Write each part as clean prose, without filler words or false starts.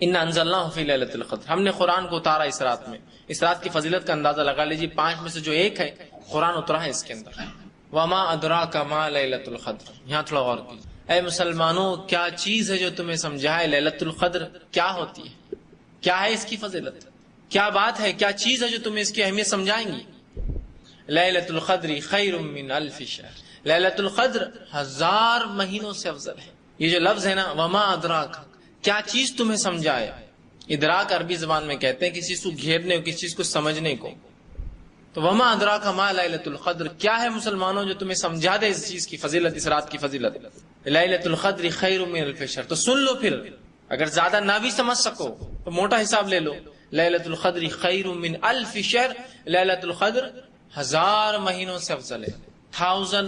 انا انزلناہ فی لیلۃ القدر، ہم نے قرآن کو اتارا اس رات میں۔ اس رات کی فضیلت کا اندازہ لگا لیجیے، 5 میں سے جو ایک ہے قرآن اترا ہے اس کے اندر۔ وما ادراک ما لیلۃ القدر، یہاں تھوڑا غور کیجیے۔ اے مسلمانوں، کیا چیز ہے جو تمہیں سمجھائے لیلۃ القدر کیا ہوتی ہے، کیا ہے اس کی فضیلت، کیا بات ہے، کیا چیز ہے جو تمہیں اس کی اہمیت سمجھائیں گی۔ لیلۃ القدر خیر من الف شہر، لیلۃ القدر 1000 مہینوں سے افضل ہے۔ یہ جو لفظ ہے نا، وما ادراک، کیا چیز تمہیں سمجھائے۔ ادراک عربی زبان میں کہتے ہیں کسی چیز کو گھیرنے کو، کسی چیز کو سمجھنے کو۔ تو وما ادراک ما لیلۃ القدر، کیا ہے مسلمانوں جو تمہیں سمجھا دے اس چیز کی فضیلت، اس رات کی فضیلت۔ لیلۃ القدر خیر من الف شہر، تو سن لو پھر، اگر زیادہ نہ بھی سمجھ سکو تو موٹا حساب لے لو۔ لیلۃ القدر خیر من الف شہر، لیلۃ القدر 1000 مہینوں سے افضل ہے، 1000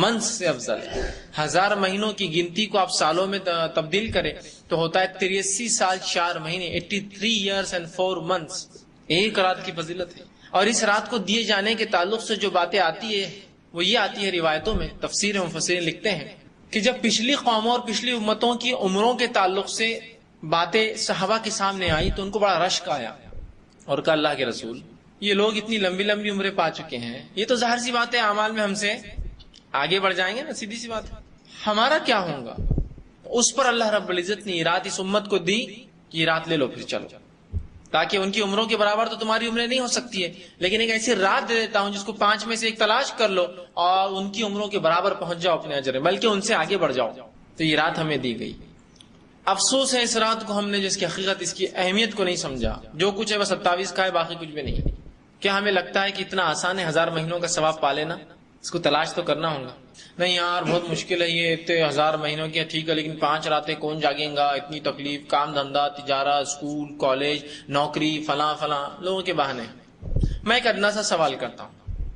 منتھ سے افضل ہے۔ 1000 مہینوں کی گنتی کو آپ سالوں میں تبدیل کریں تو ہوتا ہے 83 سال 4 مہینے، 83 years and 4 months۔ ایک رات کی فضیلت ہے۔ اور اس رات کو دیے جانے کے تعلق سے جو باتیں آتی ہے وہ یہ آتی ہے روایتوں میں، تفسیر مفسرین لکھتے ہیں کہ جب پچھلی قوموں اور پچھلی امتوں کی عمروں کے تعلق سے باتیں صحابہ کے سامنے آئی تو ان کو بڑا رشک آیا، اور کہا اللہ کے رسول، یہ لوگ اتنی لمبی لمبی عمریں پا چکے ہیں، یہ تو ظاہر سی بات ہے اعمال میں ہم سے آگے بڑھ جائیں گے نا، سیدھی سی بات ہے، ہمارا کیا ہوگا۔ اس پر اللہ رب العزت نے یہ رات اس امت کو دی کہ یہ رات لے لو پھر چلو، تاکہ ان کی عمروں کے برابر تو تمہاری عمریں نہیں ہو سکتی ہے، لیکن ایک ایسی رات دے دیتا ہوں جس کو 5 میں سے ایک تلاش کر لو اور ان کی عمروں کے برابر پہنچ جاؤ اپنے اجر میں، بلکہ ان سے آگے بڑھ جاؤ۔ تو یہ رات ہمیں دی گئی۔ افسوس ہے اس رات کو ہم نے جس کی حقیقت، اس کی اہمیت کو نہیں سمجھا۔ جو کچھ ہے بس 27 کا ہے، باقی کچھ بھی نہیں۔ کیا ہمیں لگتا ہے کہ اتنا آسان ہے 1000 مہینوں کا ثواب پا لینا؟ اس کو تلاش تو کرنا ہوگا۔ نہیں یار بہت مشکل ہے، یہ اتنے 1000 مہینوں کی ٹھیک ہے، لیکن 5 راتیں کون جاگیں گا، اتنی تکلیف، کام دھندا، تجارت، اسکول، کالج، نوکری، فلاں فلاں، لوگوں کے بہانے۔ میں ایک ادنا سا سوال کرتا ہوں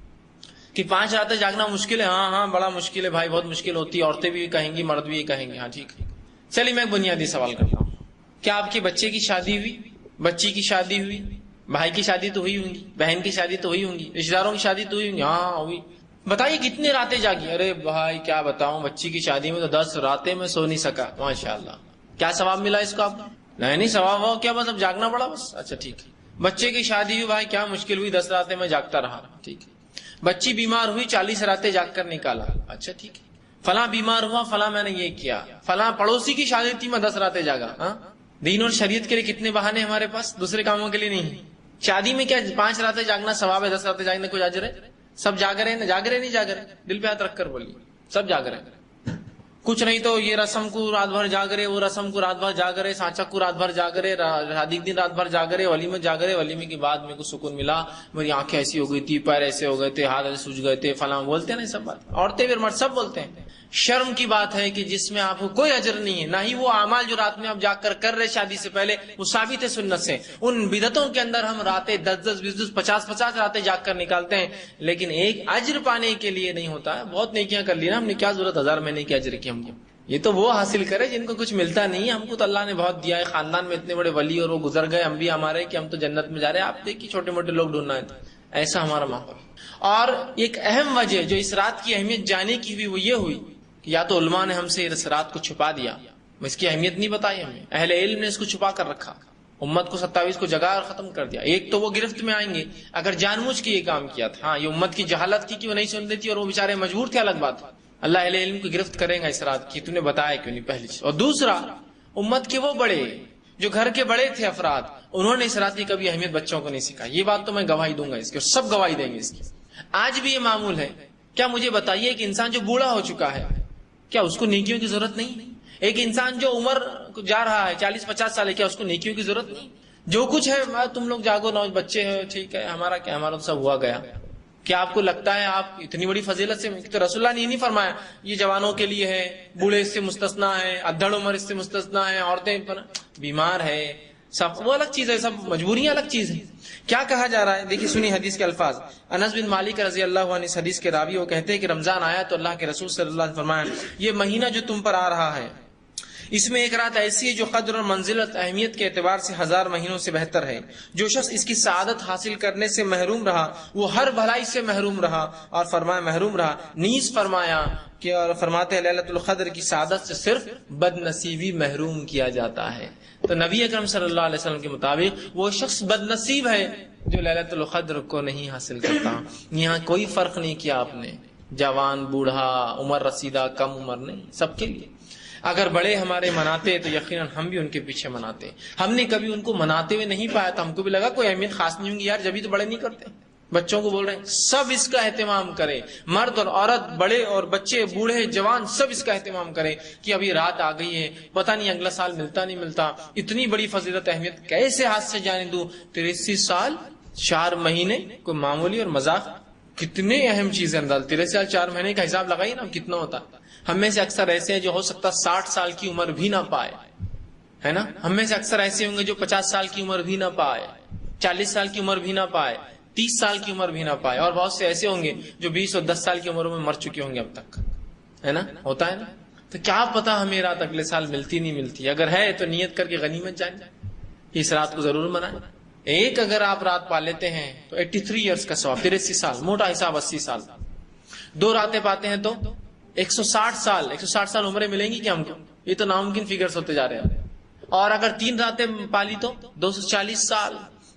کہ 5 راتیں جاگنا مشکل ہے؟ ہاں بڑا مشکل ہے بھائی، بہت مشکل ہوتی ہے، عورتیں بھی کہیں گی، مرد بھی کہیں گے، ہاں ٹھیک ہے۔ چلیے میں ایک بنیادی سوال کرتا ہوں، کیا آپ کے بچے کی شادی ہوئی، بچی کی شادی ہوئی، بھائی کی شادی تو ہوئی ہوں گی، بہن کی شادی تو ہوئی ہوں گی، رشتہ داروں کی شادی تو ہوئی ہوں گی، ہاں ہوئی۔ بتائیے کتنی راتیں جاگی؟ ارے بھائی کیا بتاؤں، بچی کی شادی میں تو 10 راتیں میں سو نہیں سکا، ماشاءاللہ۔ کیا ثواب ملا اس کو آپ کو؟ نہیں ثواب ہو کیا، بس اب جاگنا پڑا بس، اچھا ٹھیک ہے۔ بچے کی شادی ہوئی، بھائی کیا مشکل ہوئی، 10 راتیں میں جاگتا رہا، ٹھیک ہے۔ بچی بیمار ہوئی، 40 راتیں جاگ کر نکالا، اچھا ٹھیک ہے۔ فلاں بیمار ہوا، فلاں میں نے یہ کیا، فلاں پڑوسی کی شادی تھی میں 10 راتیں جاگا۔ ہاں دین اور شریعت کے لیے کتنے بہانے ہمارے پاس، دوسرے کاموں کے لیے نہیں۔ شادی میں کیا 5 راتیں جاگنا ثواب ہے، 10 راتیں جاگنے کو اجر ہے؟ سب جاگ رہے ہیں، جاگ رہے نہیں جاگ رہے؟ دل پہ ہاتھ رکھ کر بولیے، سب جاگ رہے ہیں۔ کچھ نہیں تو یہ رسم کو رات بھر جاگ رہے، وہ رسم کو رات بھر جاگ رہے، سانچا کو رات بھر جاگ رہے، شادی کے دن رات بھر جاگ رہے، ولیمے جاگ رہے، ولیمے کے بعد میرے کو سکون ملا، میری آنکھیں ایسی ہو گئی تھی، پیر ایسے ہو گئے تھے، ہاتھ ایسے سوج گئے تھے، فلاں بولتے ہیں نا، سب بات عورتیں بھی مرد سب بولتے ہیں۔ شرم کی بات ہے کہ جس میں آپ کو کوئی اجر نہیں ہے، نہ ہی وہ اعمال جو رات میں آپ جاگ کر رہے شادی سے پہلے وہ ثابت ہے سنت سے۔ ان بدعتوں کے اندر ہم راتیں 10 20 50 راتیں جاگ کر نکالتے ہیں، لیکن ایک اجر پانے کے لیے نہیں ہوتا ہے۔ بہت نیکیاں کر لی نا ہم نے، کیا ضرورت 1000 مہینے کی اجر کی ہم کو؟ یہ تو وہ حاصل کرے جن کو کچھ ملتا نہیں ہے، ہم کو تو اللہ نے بہت دیا ہے، خاندان میں اتنے بڑے ولی اور وہ گزر گئے، ہم بھی ہمارے کہ ہم تو جنت میں جا رہے ہیں، آپ دیکھیے چھوٹے موٹے لوگ ڈھونڈنا ہے، ایسا ہمارا ماحول۔ اور ایک اہم وجہ جو اس رات کی اہمیت جانے کی ہوئی وہ یہ ہوئی کہ یا تو علماء نے ہم سے اس رات کو چھپا دیا، اس کی اہمیت نہیں بتائی ہمیں، اہل علم نے اس کو چھپا کر رکھا، امت کو 27 کو جگا اور ختم کر دیا۔ ایک تو وہ گرفت میں آئیں گے اگر جان بوجھ کے یہ کام کیا تھا، ہاں یہ امت کی جہالت تھی کہ وہ نہیں سن رہی تھی اور وہ بیچارے مجبور تھے، الگ بات ہے، اللہ اہل علم کو گرفت کرے گا اس رات کی، تو نے بتایا کیوں نہیں، پہلی چیز۔ اور دوسرا، امت کے وہ بڑے جو گھر کے بڑے تھے افراد، انہوں نے اس رات کی کبھی اہمیت بچوں کو نہیں سکھائی، یہ بات تو میں گواہی دوں گا اس کی، اور سب گواہی دیں گے اس کی۔ آج بھی یہ معمول ہے۔ کیا مجھے بتائیے کہ انسان جو بوڑھا ہو چکا ہے کیا اس کو نیکیوں کی ضرورت نہیں؟ ایک انسان جو عمر جا رہا ہے 40 50 سال ہے، کیا اس کو نیکیوں کی ضرورت نہیں؟ جو کچھ ہے تم لوگ جاگو، نو بچے ہیں ٹھیک ہے، ہمارا کیا، ہمارا سب ہوا گیا۔ کیا آپ کو لگتا ہے آپ اتنی بڑی فضیلت سے؟ تو رسول اللہ نے یہ نہیں فرمایا یہ جوانوں کے لیے ہے، بوڑھے اس سے مستثنا ہے، ادھڑ عمر اس سے مستثنا ہے، عورتیں بیمار ہے، سب وہ الگ چیز ہے، سب مجبوریاں الگ چیز ہے۔ کیا کہا جا رہا ہے دیکھیے، سنی حدیث کے الفاظ۔ انس بن مالک رضی اللہ عنہ اس حدیث کے راوی وہ کہتے ہیں کہ رمضان آیا تو اللہ کے رسول صلی اللہ علیہ وسلم نے فرمایا یہ مہینہ جو تم پر آ رہا ہے اس میں ایک رات ایسی ہے جو قدر اور منزلت اہمیت کے اعتبار سے 1000 مہینوں سے بہتر ہے۔ جو شخص اس کی سعادت حاصل کرنے سے محروم رہا وہ ہر بھلائی سے محروم رہا، اور فرمایا محروم رہا نیز فرمایا کہ اور فرماتے ہیں لیلۃ القدر کی سعادت سے صرف بد نصیبی محروم کیا جاتا ہے۔ تو نبی اکرم صلی اللہ علیہ وسلم کے مطابق وہ شخص بد نصیب ہے جو لیلۃ القدر کو نہیں حاصل کرتا۔ یہاں کوئی فرق نہیں کیا آپ نے، جوان بوڑھا عمر رسیدہ کم عمر نہیں، سب کے لیے۔ اگر بڑے ہمارے مناتے تو یقیناً ہم بھی ان کے پیچھے مناتے۔ ہم نے کبھی ان کو مناتے ہوئے نہیں پایا تو ہم کو بھی لگا کوئی اہمیت خاص نہیں ہوں گی یار، جبھی تو بڑے نہیں کرتے۔ بچوں کو بول رہے ہیں سب اس کا اہتمام کریں، مرد اور عورت، بڑے اور بچے، بوڑھے جوان، سب اس کا اہتمام کریں کہ ابھی رات آ گئی ہے، پتہ نہیں اگلا سال ملتا نہیں ملتا، اتنی بڑی فضیلت اہمیت کیسے ہاتھ سے جانے دوں۔ 83 سال 4 مہینے کوئی معمولی اور مذاق، کتنے اہم چیزیں انداز۔ 83 سال 4 مہینے کا حساب لگائیے نا کتنا ہوتا۔ ہم میں سے اکثر ایسے ہیں جو ہو سکتا 60 سال کی عمر بھی نہ پائے، ہے نا۔ ہم میں سے اکثر ایسے ہوں گے جو 50 سال کی عمر بھی نہ پائے، 40 سال کی عمر بھی نہ پائے، 30 سال کی عمر بھی نہ پائے، اور بہت سے ایسے ہوں گے جو 20 اور 10 سال کی عمر میں مر چکے ہوں گے اب تک، ہے نا، ہوتا ہے نا۔ تو کیا پتا ہمیں رات اگلے سال ملتی نہیں ملتی، اگر ہے تو نیت کر کے غنیمت جائیں، اس رات کو ضرور منائیں۔ ایک اگر آپ رات پا لیتے ہیں تو 83 ایئرس کا ثواب، 83 سال، موٹا حساب 80 سال۔ 2 راتیں پاتے ہیں تو 160 سال، 160 سال عمریں ملیں گی کیا ہم کو؟ یہ تو ناممکن فگرز ہوتے جا رہے ہیں۔ اور اگر 3 راتیں پالی تو 240 سال،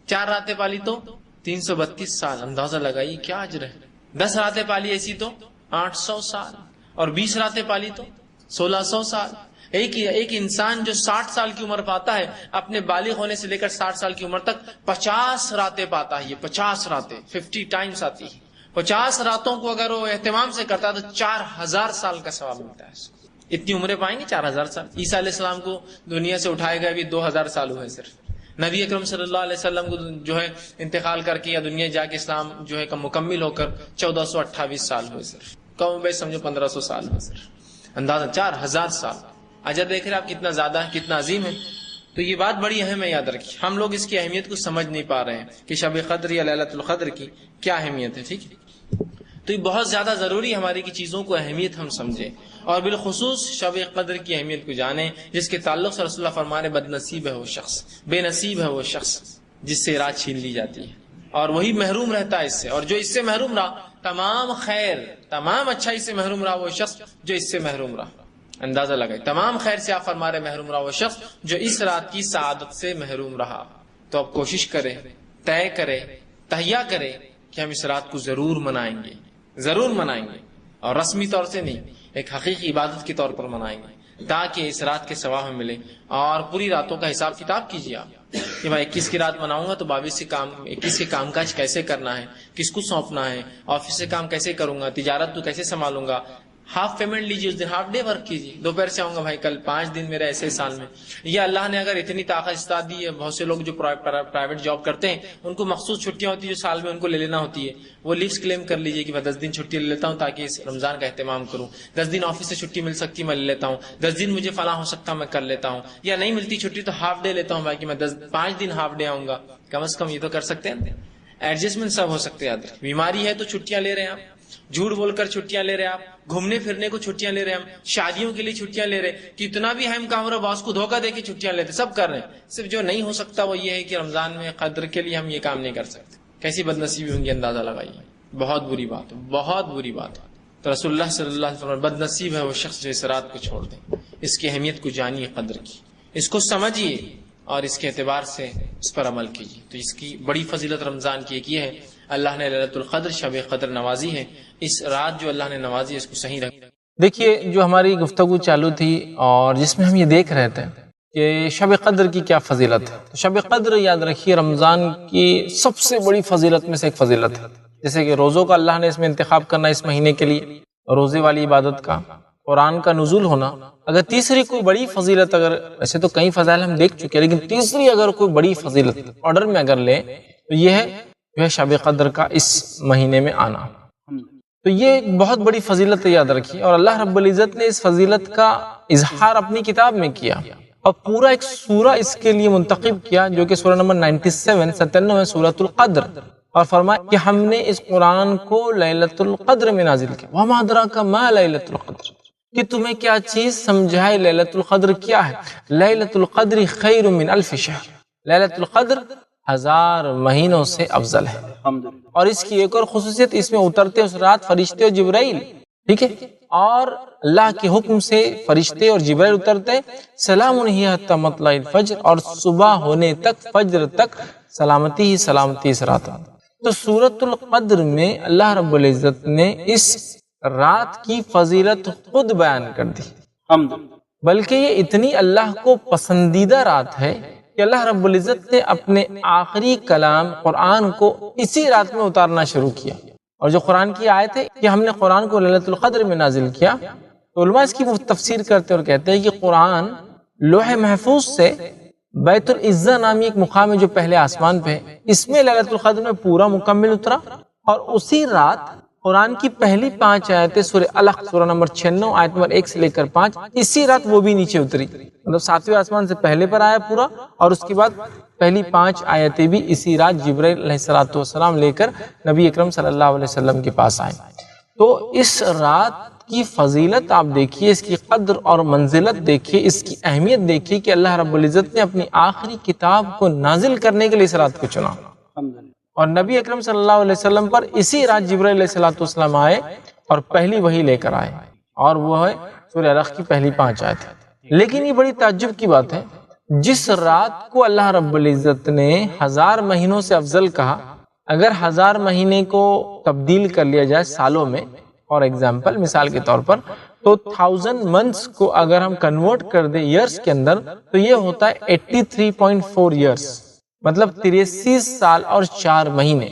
4 راتیں پالی تو 332 سال، اندازہ لگائیے کیا اجر ہے۔ 10 راتیں پالی ایسی تو 800 سال، اور 20 راتیں پالی تو 1600 سال۔ ایک انسان جو 60 سال کی عمر پاتا ہے اپنے بالغ ہونے سے لے کر 60 سال کی عمر تک 50 راتیں پاتا ہے۔ یہ 50 راتیں 50 ٹائمز آتی ہے۔ 50 راتوں کو اگر وہ اہتمام سے کرتا ہے تو 4000 سال کا ثواب ملتا ہے اس کو۔ اتنی عمریں پائیں گے 4000 سال۔ عیسیٰ علیہ السلام کو دنیا سے اٹھائے گئے ابھی 2000 سال ہوئے صرف۔ نبی اکرم صلی اللہ علیہ وسلم کو جو ہے انتقال کر کے یا دنیا جا کے اسلام جو ہے مکمل ہو کر 1428 سال ہوئے صرف، کم بیش سمجھو 1500 سال ہوئے صرف، اندازہ 4000 سال۔ اجر دیکھ رہے آپ کتنا زیادہ ہے، کتنا عظیم ہے۔ تو یہ بات بڑی اہم ہے، یاد رکھیے۔ ہم لوگ اس کی اہمیت کو سمجھ نہیں پا رہے ہیں کہ شب قدر یا لیلۃ القدر کی کیا اہمیت ہے، ٹھیک ہے۔ تو یہ بہت زیادہ ضروری ہماری کی چیزوں کو اہمیت ہم سمجھیں، اور بالخصوص شب قدر کی اہمیت کو جانیں، جس کے تعلق سے رسول اللہ فرمانے بد نصیب ہے وہ شخص، بے نصیب ہے وہ شخص جس سے رات چھین لی جاتی ہے، اور وہی محروم رہتا ہے اس سے۔ اور جو اس سے محروم رہا تمام خیر تمام اچھائی سے محروم رہا وہ شخص جو اس سے محروم رہا۔ اندازہ لگائے تمام خیر سے آپ فرما رہے محروم رہا وہ شخص جو اس رات کی سعادت سے محروم رہا۔ تو اب کوشش کرے، طے کرے، تہیہ کرے کہ ہم اس رات کو ضرور منائیں گے، ضرور منائیں گے، اور رسمی طور سے نہیں، ایک حقیقی عبادت کے طور پر منائیں گے، تاکہ اس رات کے ثواب ہمیں ملے۔ اور پوری راتوں کا حساب کتاب کیجیے آپ کہ میں 21 کی رات مناؤں گا تو 21 کے کام کاج کیسے کرنا ہے، کس کو سونپنا ہے، آفس سے کام کیسے کروں گا، تجارت تو کیسے سنبھالوں گا۔ ہاف پیمنٹ لیجیے، اس دن ہاف ڈے ورک کیجیے، دوپہر سے آؤں گا بھائی کل 5 دن میرے ایسے سال میں۔ یہ اللہ نے اگر اتنی طاقت استعداد دی ہے، بہت سے لوگ جو پرائیویٹ جاب کرتے ہیں ان کو مخصوص چھٹیاں ہوتی ہیں جو سال میں ان کو لے لینا ہوتی ہے، وہ لیوز کلیم کر لیجیے کہ میں 10 دن چھٹی لے لیتا ہوں تاکہ اس رمضان کا اہتمام کروں، 10 دن آفس سے چھٹی مل سکتی میں لے لیتا ہوں، 10 دن مجھے فلاں ہو سکتا میں کر لیتا ہوں، یا نہیں ملتی چھٹی تو ہاف ڈے لیتا ہوں بھائی کہ میں 5 دن ہاف ڈے آؤں گا، کم از کم یہ تو کر سکتے ہیں، ایڈجسٹمنٹ سب ہو سکتے ہیں۔ بیماری ہے تو چھٹیاں لے رہے ہیں آپ، جھوٹ بول کر چھٹیاں لے رہے ہیں آپ، گھومنے پھرنے کو چھٹیاں لے رہے ہیں ہم، شادیوں کے لیے چھٹیاں لے رہے ہیں، کتنا بھی اہم کام رہا باس کو دھوکہ دے کے چھٹیاں لیتے، سب کر رہے ہیں۔ صرف جو نہیں ہو سکتا وہ یہ ہے کہ رمضان میں قدر کے لیے ہم یہ کام نہیں کر سکتے۔ کیسی بد نصیبی ہوں گی، اندازہ لگائیے، بہت بری بات ہے، بہت بری بات ہے۔ تو رسول اللہ صلی اللہ علیہ وسلم بد نصیب ہے وہ شخص جو اس رات کو چھوڑ دے۔ اس کی اہمیت کو جانیے، قدر کی، اس کو سمجھیے، اور اس کے اعتبار سے اس پر عمل کیجیے۔ تو اس کی بڑی فضیلت رمضان کی ایک یہ ہے، اللہ نے لیلۃ القدر شب قدر نوازی ہے، اس رات جو اللہ نے نوازی اس کو صحیح رکھ۔ دیکھیے جو ہماری گفتگو چالو تھی اور جس میں ہم یہ دیکھ رہے تھے کہ شب قدر کی کیا فضیلت ہے، تو شب قدر یاد رکھیے رمضان کی سب سے بڑی فضیلت میں سے ایک فضیلت ہے۔ جیسے کہ روزوں کا اللہ نے اس میں انتخاب کرنا اس مہینے کے لیے، روزے والی عبادت کا، قرآن کا نزول ہونا۔ اگر تیسری کوئی بڑی فضیلت، اگر ویسے تو کئی فضائل ہم دیکھ چکے ہیں، لیکن تیسری اگر کوئی بڑی فضیلت آرڈر میں اگر لیں تو یہ ہے جو ہے شب قدر کا اس مہینے میں آنا۔ تو یہ ایک بہت بڑی فضیلت ہے، یاد رکھیے، اور اللہ رب العزت نے اس فضیلت کا اظہار اپنی کتاب میں کیا، اور پورا ایک سورہ اس کے لیے منتخب کیا جو کہ سورہ نمبر 97 سورۃ القدر، اور فرمایا کہ ہم نے اس قرآن کو لیلۃ القدر میں نازل کیا۔ وما ادراک ما لیلۃ القدر، کہ تمہیں کیا چیز سمجھائے لیلۃ القدر کیا ہے. لیلۃ القدر خیر من الف شہر، لیلۃ القدر 1000 مہینوں سے افضل ہے. اور اس کی ایک اور خصوصیت، اس میں اترتے اس رات فرشتے اور جبرائیل، ٹھیک ہے، اور اللہ کے حکم سے فرشتے اور جبرائیل اترتے. سلام ہی حتی مطلع الفجر، اور صبح ہونے تک، فجر تک سلامتی ہی سلامتی اس رات. تو سورۃ القدر میں اللہ رب العزت نے اس رات کی فضیلت خود بیان کر دی، بلکہ یہ اتنی اللہ کو پسندیدہ رات ہے کہ اللہ رب العزت نے اپنے آخری کلام قرآن کو اسی رات میں اتارنا شروع کیا. اور جو قرآن کی آیت ہے کہ ہم نے قرآن کو لیلۃ القدر میں نازل کیا، تو علماء اس کی تفسیر کرتے اور کہتے ہیں کہ قرآن لوح محفوظ سے بیت العزہ نامی ایک مقام ہے جو پہلے آسمان پہ ہے، اس میں لیلۃ القدر میں پورا مکمل اترا. اور اسی رات قرآن کی پہلی 5 آیتیں سورہ الق سورہ نمبر 96 آیت نمبر 1 سے لے کر 5، اسی رات وہ بھی نیچے اتری. مطلب 7ویں آسمان سے پہلے پر آیا پورا، اور اس کے بعد پہلی 5 آیتیں بھی اسی رات جبرائیل علیہ السلام لے کر نبی اکرم صلی اللہ علیہ وسلم کے پاس آئے. تو اس رات کی فضیلت آپ دیکھیے، اس کی قدر اور منزلت دیکھیے، اس کی اہمیت دیکھیے کہ اللہ رب العزت نے اپنی آخری کتاب کو نازل کرنے کے لیے اس رات کو چنا. اور نبی اکرم صلی اللہ علیہ وسلم پر اسی رات جبرائیل علیہ السلام آئے اور پہلی وحی لے کر آئے، اور وہ ہے سورہ الق کی پہلی 5 آیت. لیکن یہ بڑی تعجب کی بات ہے، جس رات کو اللہ رب العزت نے 1000 مہینوں سے افضل کہا، اگر 1000 مہینے کو تبدیل کر لیا جائے سالوں میں، فار ایگزامپل مثال کے طور پر، تو 1000 منتھس کو اگر ہم کنورٹ کر دیں ایئرس کے اندر، تو یہ ہوتا ہے 83.4 ایئرس، مطلب 83 سال اور 4 مہینے.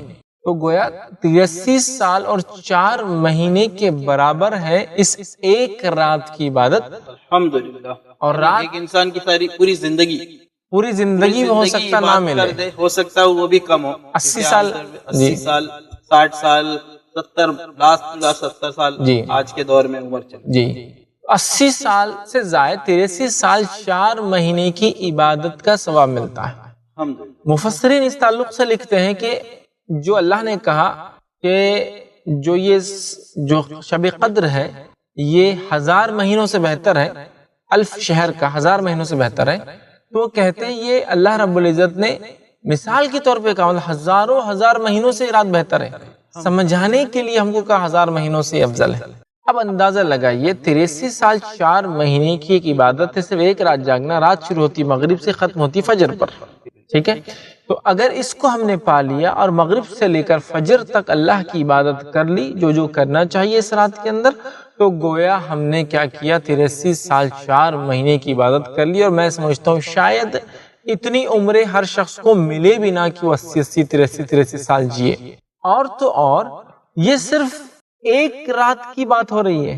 تو گویا 83 سال اور 4 مہینے کے برابر ہے اس ایک رات کی عبادت. الحمدللہ. اور رات ایک انسان کی ساری پوری زندگی میں ہو سکتا نہ ملے، ہو سکتا ہے وہ بھی کم ہو. 80 سال 80 سال 60 سال 70 لاسٹ 70 سال جی آج کے دور میں عمر چل جی 80 سال سے زائد 83 سال 4 مہینے کی عبادت کا ثواب ملتا ہے. مفسرین اس تعلق سے لکھتے ہیں کہ جو اللہ نے کہا کہ جو شب قدر ہے یہ 1000 مہینوں سے بہتر ہے، الف شہر کا 1000 مہینوں سے بہتر ہے، تو وہ کہتے ہیں یہ اللہ رب العزت نے مثال کے طور پہ کہا، مطلب ہزاروں ہزار مہینوں سے رات بہتر ہے، سمجھانے کے لیے ہم کو کہا 1000 مہینوں سے افضل ہے. اب اندازہ لگائیے 83 سال 4 مہینے کی ایک عبادت ہے، صرف ایک رات جاگنا، رات شروع ہوتی مغرب سے ختم ہوتی فجر پر، ٹھیک ہے. تو اگر اس کو ہم نے پا لیا اور مغرب سے لے کر فجر تک اللہ کی عبادت کر لی جو کرنا چاہیے اس رات کے اندر، تو گویا ہم نے کیا کیا، 83 سال 4 مہینے کی عبادت کر لی. اور میں سمجھتا ہوں شاید اتنی عمریں ہر شخص کو ملے بھی نہ کہ وہ 80 83 سال جیے. اور تو اور یہ صرف ایک رات کی بات ہو رہی ہے،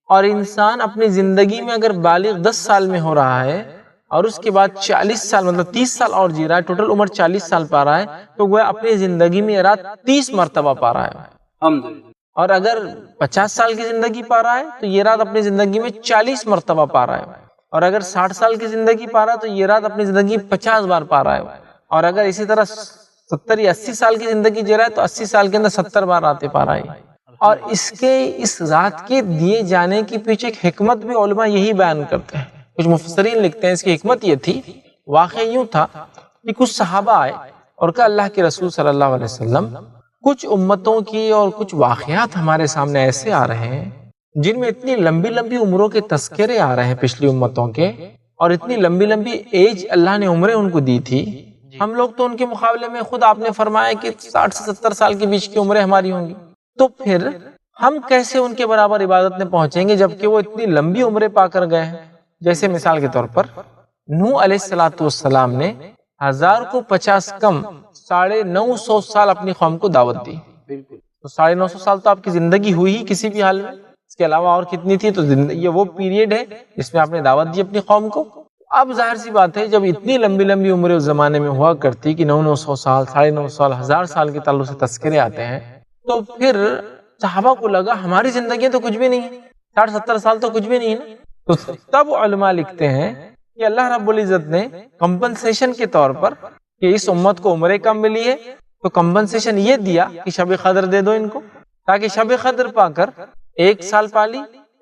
اور انسان اپنی زندگی میں اگر بالغ 10 سال میں ہو رہا ہے اور اس کے بعد 40 سال مطلب 30 سال اور جی رہا ہے، ٹوٹل عمر 40 سال پا رہا ہے، تو گویا اپنی زندگی میں یہ رات 30 مرتبہ پا رہا ہے. اور اگر 50 سال کی زندگی پا رہا ہے تو یہ رات اپنی زندگی میں 40 مرتبہ پا رہا ہے. اور اگر 60 سال کی زندگی پا رہا ہے تو یہ رات اپنی زندگی 50 بار پا رہا ہے. اور اگر اسی طرح 70 یا 80 سال کی زندگی جی رہا ہے تو 80 سال کے اندر 70 بار راتیں پا رہا ہے. اور اس رات کے دیے جانے کے پیچھے ایک حکمت بھی علماء یہی بیان کرتے ہیں. کچھ مفسرین لکھتے ہیں اس کی حکمت یہ تھی، واقع یوں تھا کہ کچھ صحابہ آئے اور کہا اللہ کے رسول صلی اللہ علیہ وسلم، کچھ امتوں کی اور کچھ واقعات ہمارے سامنے ایسے آ رہے ہیں جن میں اتنی لمبی لمبی عمروں کے تذکرے آ رہے ہیں پچھلی امتوں کے، اور اتنی لمبی لمبی ایج اللہ نے عمریں ان کو دی تھی. ہم لوگ تو ان کے مقابلے میں خود آپ نے فرمایا کہ 60 سے 70 سال کے بیچ کی عمریں ہماری ہوں گی، تو پھر ہم کیسے ان کے برابر عبادت میں پہنچیں گے جبکہ وہ اتنی لمبی عمریں پا کر گئے ہیں. جیسے مثال کے طور پر نوح علیہ السلام نے 1000 کو 50 کم 950 سال اپنی قوم کو دعوت دی. تو 950 سال تو آپ کی زندگی ہوئی ہی کسی بھی حال میں، اس کے علاوہ اور کتنی تھی، تو یہ وہ پیریڈ ہے جس میں آپ نے دعوت دی اپنی قوم کو. اب ظاہر سی بات ہے جب اتنی لمبی لمبی عمریں اس زمانے میں ہوا کرتی کہ 900 سال 950 سال 1000 سال کے تعلق سے تذکرے آتے ہیں، تو پھر صحابہ کو لگا ہماری زندگی تو کچھ بھی نہیں ہے، 60-70 سال تو کچھ بھی نہیں ہے. تو تب علماء لکھتے ہیں کہ اللہ رب العزت نے کمپنسیشن کے طور پر کہ اس امت کو عمریں کم ملی ہے تو کمپنسیشن یہ دیا کہ شب قدر دے دو ان کو، تاکہ شب قدر پا کر 1 سال پالی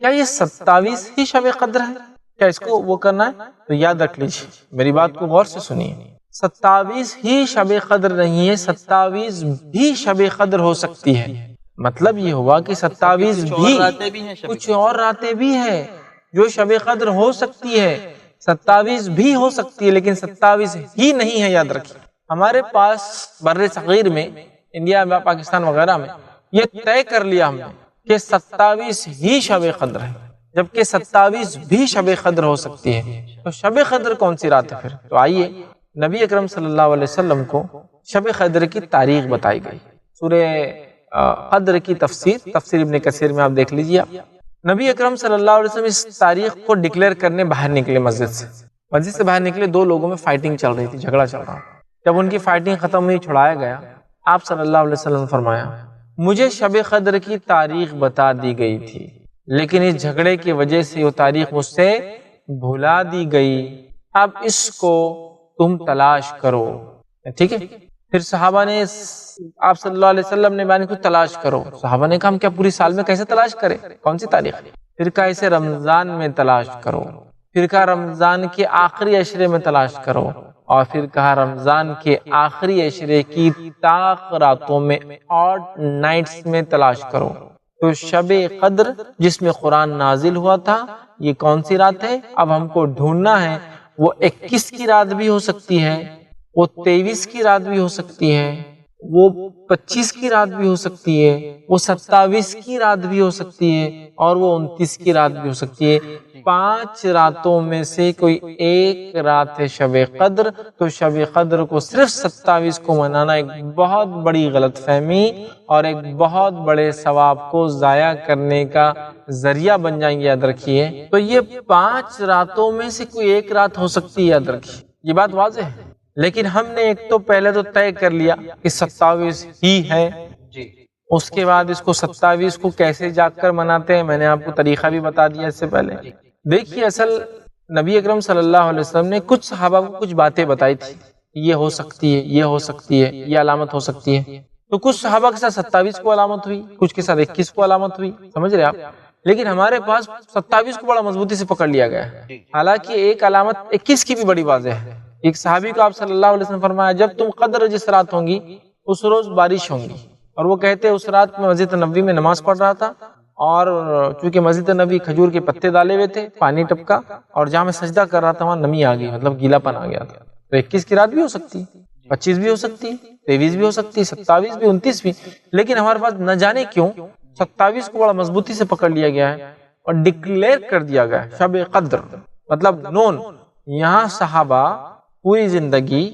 کیا یہ 27 ہی شب قدر ہے؟ کیا اس کو وہ کرنا ہے؟ تو یاد رکھ لیجیے، میری بات کو غور سے سنیے، 27 ہی شب قدر نہیں ہے، 27 بھی شب قدر ہو سکتی ہے۔ مطلب یہ ہوا کہ 27 بھی کچھ اور راتیں بھی ہیں جو شب قدر ہو سکتی ہے، 27 بھی ہو سکتی ہے، لیکن 27 ہی نہیں ہے، یاد رکھیے۔ ہمارے پاس بر صغیر میں، انڈیا میں، پاکستان وغیرہ میں یہ طے کر لیا ہم نے کہ 27 ہی شب قدر ہے، جبکہ 27 بھی شب قدر ہو سکتی ہے۔ تو شب قدر کون سی رات ہے پھر؟ تو آئیے نبی اکرم صلی اللہ علیہ وسلم کو شب قدر کی تاریخ بتائی گئی۔ سورہ قدر کی تفسیر ابن کثیر میں آپ دیکھ لیجیے۔ نبی اکرم صلی اللہ علیہ وسلم اس تاریخ کو ڈکلیئر کرنے باہر نکلے، مسجد سے باہر نکلے، دو لوگوں میں فائٹنگ چل رہی تھی، جھگڑا چل رہا۔ جب ان کی فائٹنگ ختم ہوئی، چھڑایا گیا، آپ صلی اللہ علیہ وسلم نے فرمایا مجھے شب قدر کی تاریخ بتا دی گئی تھی، لیکن اس جھگڑے کی وجہ سے وہ تاریخ مجھ سے بھلا دی گئی، اب اس کو تم تلاش کرو۔ ٹھیک ہے، پھر صحابہ نے آپ صلی اللہ علیہ وسلم نے بیان کو تلاش کرو۔ صحابہ نے کہا ہم کیا پوری سال میں کیسے تلاش کریں، کون سی تاریخ؟ پھر کہا اسے رمضان میں تلاش کرو، پھر کہا رمضان کے آخری عشرے میں تلاش کرو، اور پھر کہا رمضان کے آخری عشرے کی طاق راتوں میں، آڈ نائٹس میں تلاش کرو۔ تو شب قدر جس میں قرآن نازل ہوا تھا، یہ کون سی رات ہے؟ اب ہم کو ڈھونڈنا ہے۔ وہ 21 کی رات بھی ہو سکتی ہے، وہ 23 کی رات بھی ہو سکتی ہے، وہ 25 کی رات بھی ہو سکتی ہے، وہ 27 کی رات بھی ہو سکتی ہے، اور وہ 29 کی رات بھی ہو سکتی ہے۔ 5 راتوں میں سے کوئی ایک رات ہے شب قدر۔ تو شب قدر کو صرف 27 کو منانا ایک بہت بڑی غلط فہمی اور ایک بہت بڑے ثواب کو ضائع کرنے کا ذریعہ بن جائیں گے، یاد رکھیے۔ تو یہ 5 راتوں میں سے کوئی ایک رات ہو سکتی ہے، یاد رکھیے، یہ بات واضح ہے۔ لیکن ہم نے ایک تو پہلے تو طے کر لیا کہ 27 ہی ہے، اس کے بعد اس کو 27 کو کیسے جاگ کر مناتے ہیں، میں نے آپ کو طریقہ بھی بتا دیا اس سے پہلے۔ دیکھیے، اصل نبی اکرم صلی اللہ علیہ وسلم نے کچھ صحابہ کو کچھ باتیں بتائی تھی، یہ ہو سکتی ہے، یہ ہو سکتی ہے، یہ علامت ہو سکتی ہے۔ تو کچھ صحابہ کے ساتھ 27 کو علامت ہوئی، کچھ کے ساتھ 21 کو علامت ہوئی، سمجھ رہے آپ؟ لیکن ہمارے پاس 27 کو بڑا مضبوطی سے پکڑ لیا گیا ہے، حالانکہ ایک علامت 21 کی بھی بڑی واضح ہے۔ ایک صحابی کو آپ صلی اللہ علیہ وسلم فرمایا جب تم قدر جس رات ہوں گی اس روز بارش ہوں گی، اور وہ کہتے اس رات میں مسجد نبوی میں نماز پڑھ رہا تھا، اور چونکہ مسجد نبی کھجور کے پتے ڈالے ہوئے تھے، پانی ٹپکا، اور جہاں میں سجدہ کر رہا تھا وہاں نمی آ گئی، مطلب گیلا پن آ گیا تھا۔ تو 21 کی رات بھی ہو سکتی، 25 بھی ہو سکتی، 23 بھی ہو سکتی، 27 بھی، 29 بھی، لیکن ہمارے پاس نہ جانے کیوں 27 کو بڑا مضبوطی سے پکڑ لیا گیا ہے اور ڈکلیئر کر دیا گیا ہے شب قدر، مطلب نون۔ یہاں صحابہ پوری زندگی